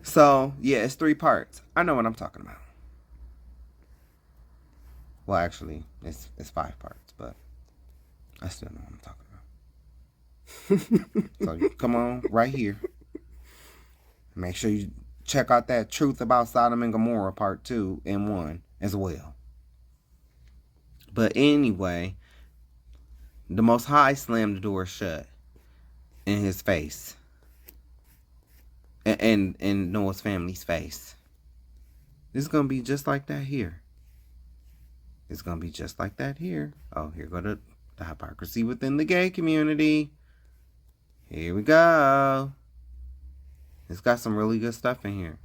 So, yeah, it's 3 parts. I know what I'm talking about. Well, actually, it's 5 parts, but I still know what I'm talking about. So, you come on right here. Make sure you check out that Truth About Sodom and Gomorrah part 2 and 1 as well. But anyway, the Most High slammed the door shut in his face. And in Noah's family's face. It's going to be just like that here. It's going to be just like that here. Oh, here go the hypocrisy within the gay community. Here we go. It's got some really good stuff in here.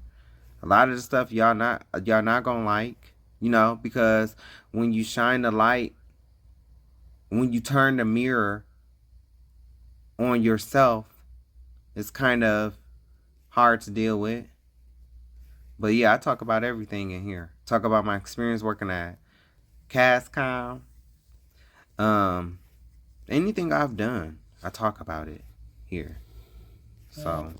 A lot of the stuff y'all not going to like, you know, because when you shine the light, when you turn the mirror on yourself, it's kind of hard to deal with. But yeah, I talk about everything in here. Talk about my experience working at CASCOM. Anything I've done, I talk about it here. So,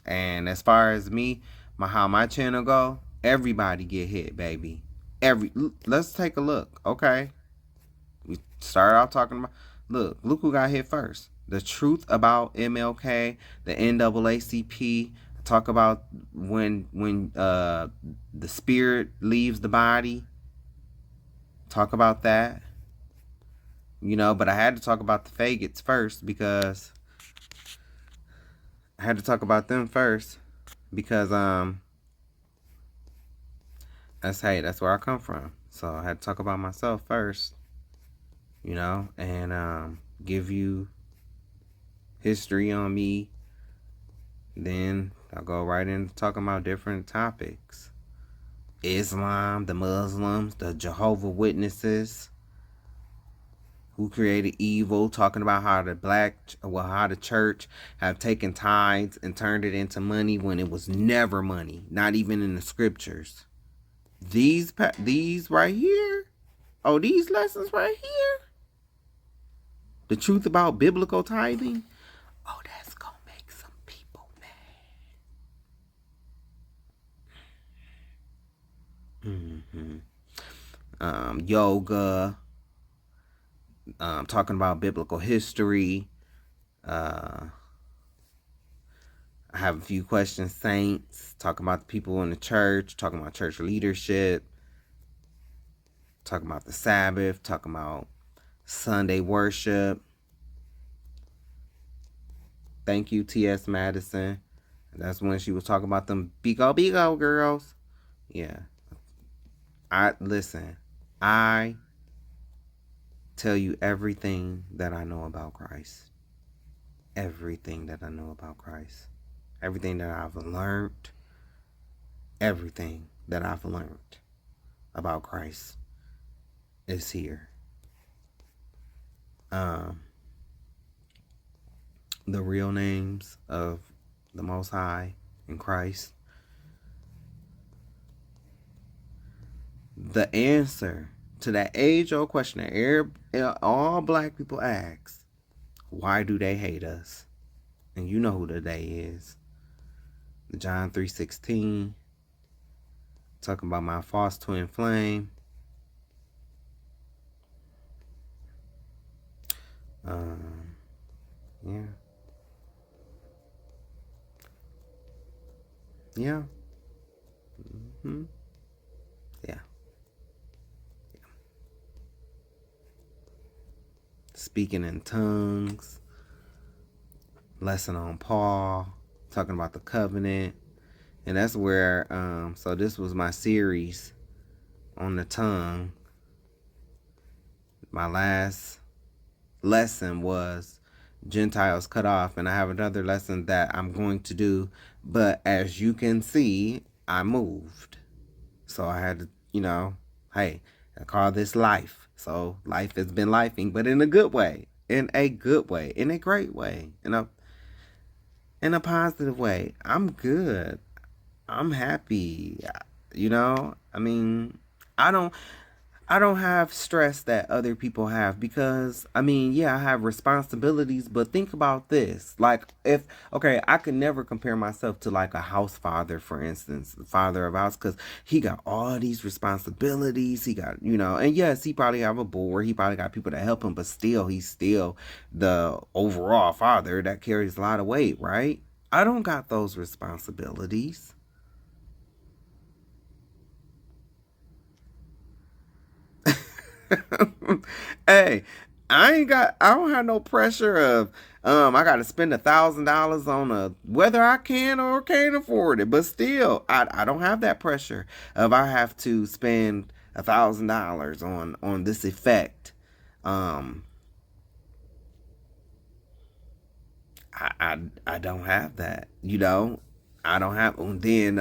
and as far as me, how my channel go, everybody get hit, baby. Let's take a look, okay? We started off talking about, look who got hit first. The Truth About MLK, the NAACP. Talk about when the spirit leaves the body. Talk about that. You know, but I had to talk about the faggots first because that's where I come from. So I had to talk about myself first. You know, and give you history on me. Then I'll go right into talking about different topics. Islam, the Muslims, the Jehovah's Witnesses, who created evil, talking about how the church have taken tithes and turned it into money when it was never money, not even in the scriptures. These right here, these lessons right here, the truth about biblical tithing, that's gonna make some people mad. Yoga, talking about biblical history. I have a few questions, saints, talking about the people in the church, talking about church leadership, talking about the Sabbath, talking about Sunday worship. Thank you, T.S. Madison. That's when she was talking about them Bigo girls. Yeah. I tell you everything that I know about Christ. Everything that I know about Christ. Everything that I've learned. Everything that I've learned about Christ is here. The real names of the Most High in Christ. The answer to that age-old question that all black people ask, why do they hate us? And you know who the they is. John 3:16, talking about my false twin flame. Yeah. Yeah. Yeah. Speaking in tongues. Lesson on Paul. Talking about the covenant. And that's where, so this was my series on the tongue. My last lesson was Gentiles cut off, and I have another lesson that I'm going to do, but as you can see, I moved, so I had to, hey, I call this life. So life has been lifing, but in a good way, in a great way, in a positive way. I'm good. I'm happy. I don't have stress that other people have because, I have responsibilities, but think about this. Like, I could never compare myself to like a house father, for instance, the father of house, because he got all these responsibilities. He got, and yes, he probably have a board. He probably got people to help him, but still, he's still the overall father that carries a lot of weight, right? I don't got those responsibilities. Hey, I don't have no pressure of I gotta spend $1,000 on whether I can or can't afford it. But still, I don't have that pressure of I have to spend $1,000 on this effect. I don't have that, I don't have, and then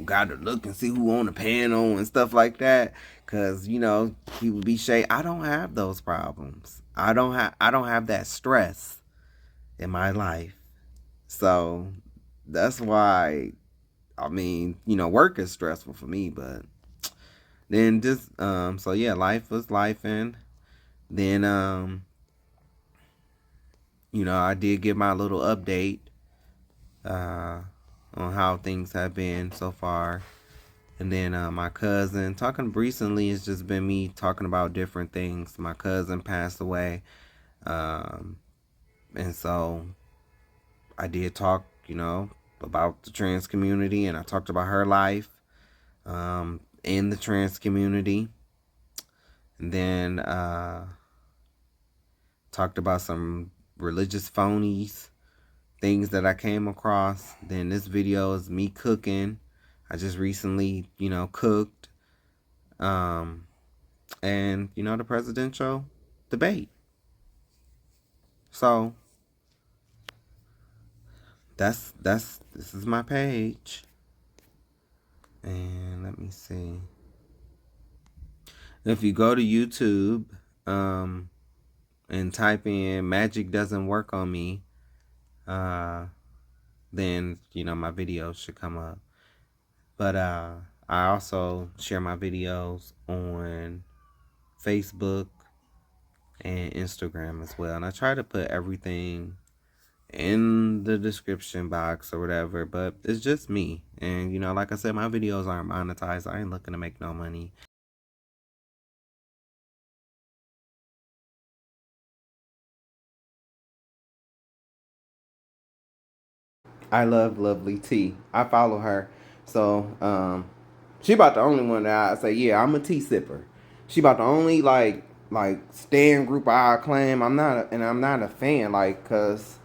got to look and see who on the panel and stuff like that, cause people be shady. I don't have those problems. I don't have that stress in my life. So that's why, work is stressful for me, but then just so yeah, life was life, and then I did give my little update on how things have been so far. And then my cousin, talking recently, it's just been me talking about different things. My cousin passed away. And so I did talk, about the trans community, and I talked about her life in the trans community. And then talked about some religious phonies, things that I came across. Then this video is me cooking. I just recently, cooked. And, the presidential debate. So this is my page. And let me see. If you go to YouTube, and type in "magic doesn't work on me," then my videos should come up. But I also share my videos on Facebook and Instagram as well, and I try to put everything in the description box or whatever, but it's just me. And like I said, my videos aren't monetized. I ain't looking to make no money. I love Lovely T. I follow her. So she about the only one that I say, yeah, I'm a tea sipper. She about the only like stand group I claim. I'm not a fan, like, cause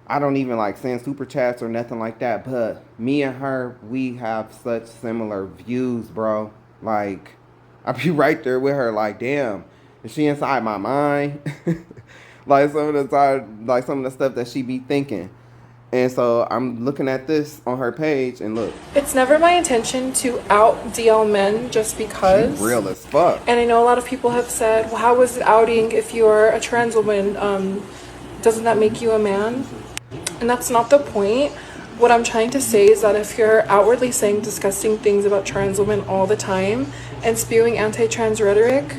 I don't even like send super chats or nothing like that. But me and her, we have such similar views, bro. Like, I be right there with her, like, damn, is she inside my mind? Like some of the stuff that she be thinking. And so I'm looking at this on her page, and look. It's never my intention to out DL men just because. She's real as fuck. And I know a lot of people have said, well, how is it outing if you're a trans woman? Doesn't that make you a man? And that's not the point. What I'm trying to say is that if you're outwardly saying disgusting things about trans women all the time and spewing anti-trans rhetoric,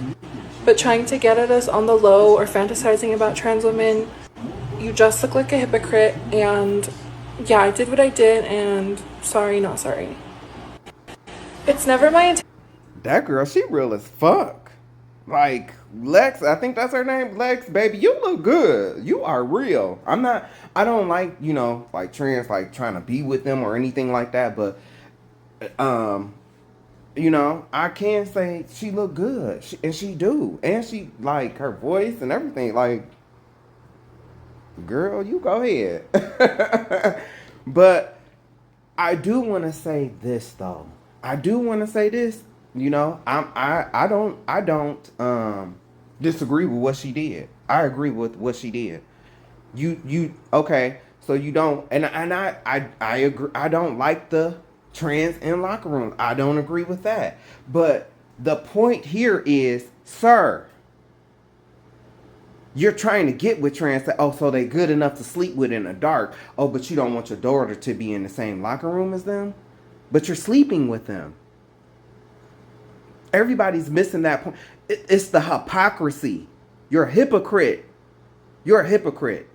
but trying to get at us on the low or fantasizing about trans women, you just look like a hypocrite. And yeah, I did what I did, and sorry, not sorry. It's never my intention. That girl, she real as fuck. Like, Lex, I think that's her name. Lex, baby, you look good. You are real. I don't like, like trans, like trying to be with them or anything like that. But, I can say she look good. And she do. And she, like, her voice and everything, like, girl, you go ahead. But I do want to say this, though. I don't disagree with what she did. I agree with what she did. You okay? So you don't, and I agree. I don't like the trans in locker rooms. I don't agree with that. But the point here is, sir, you're trying to get with trans. So they good enough to sleep with in the dark. Oh, but you don't want your daughter to be in the same locker room as them. But you're sleeping with them. Everybody's missing that point. It's the hypocrisy. You're a hypocrite. You're a hypocrite.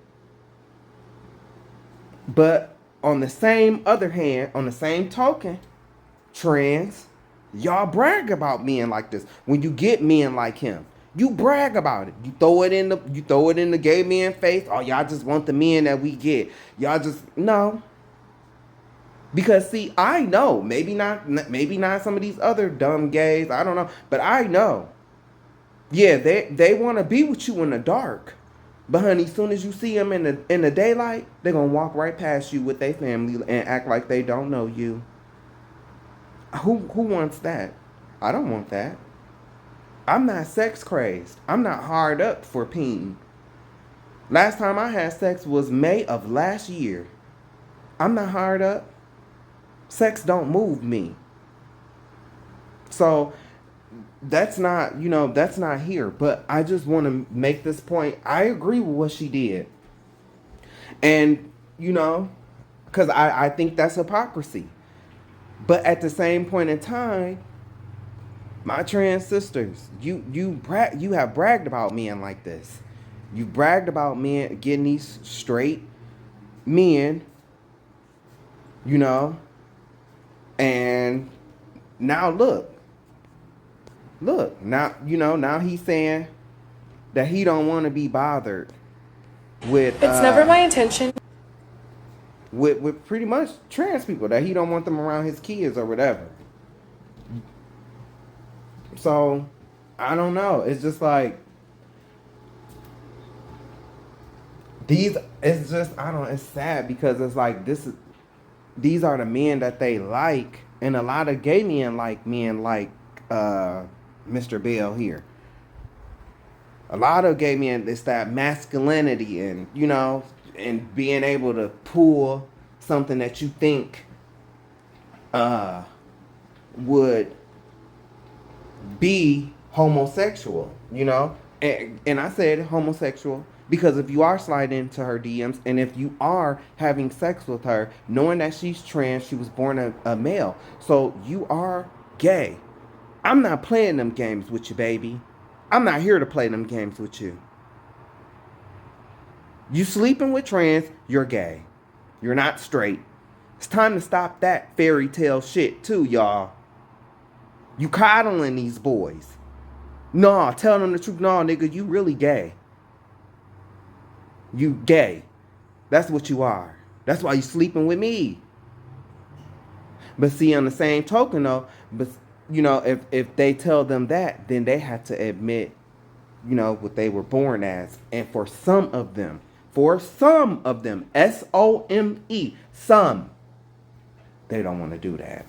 But on the same other hand, on the same token, trans, y'all brag about men like this. When you get men like him, you brag about it. You throw it in the gay men face. Oh, y'all just want the men that we get. Y'all just no. Because see, I know, maybe not some of these other dumb gays, I don't know, but I know. Yeah, they want to be with you in the dark. But honey, as soon as you see them in the daylight, they're going to walk right past you with their family and act like they don't know you. Who wants that? I don't want that. I'm not sex crazed. I'm not hard up for peen. Last time I had sex was May of last year. I'm not hard up. Sex don't move me. So that's not here. But I just want to make this point. I agree with what she did. And, because I think that's hypocrisy. But at the same point in time, my trans sisters, you have bragged about men like this. You bragged about men getting these straight men, and now look, now he's saying that he don't want to be bothered with. It's never my intention. With pretty much trans people, that he don't want them around his kids or whatever. So, I don't know. It's just like it's sad because it's like these are the men that they like, and a lot of gay men like Mr. Bell here. A lot of gay men, it's that masculinity and, and being able to pull something that you think would be homosexual, And I said homosexual because if you are sliding into her DMs and if you are having sex with her, knowing that she's trans, she was born a male, so you are gay. I'm not playing them games with you, baby. I'm not here to play them games with you. You sleeping with trans, you're gay. You're not straight. It's time to stop that fairy tale shit too, y'all. You coddling these boys. Nah, tell them the truth. Nah, nigga, you really gay. You gay. That's what you are. That's why you sleeping with me. But see, on the same token though, but you know, if they tell them that, then they have to admit, you know, what they were born as. And for some of them, S-O-M-E, some, they don't want to do that.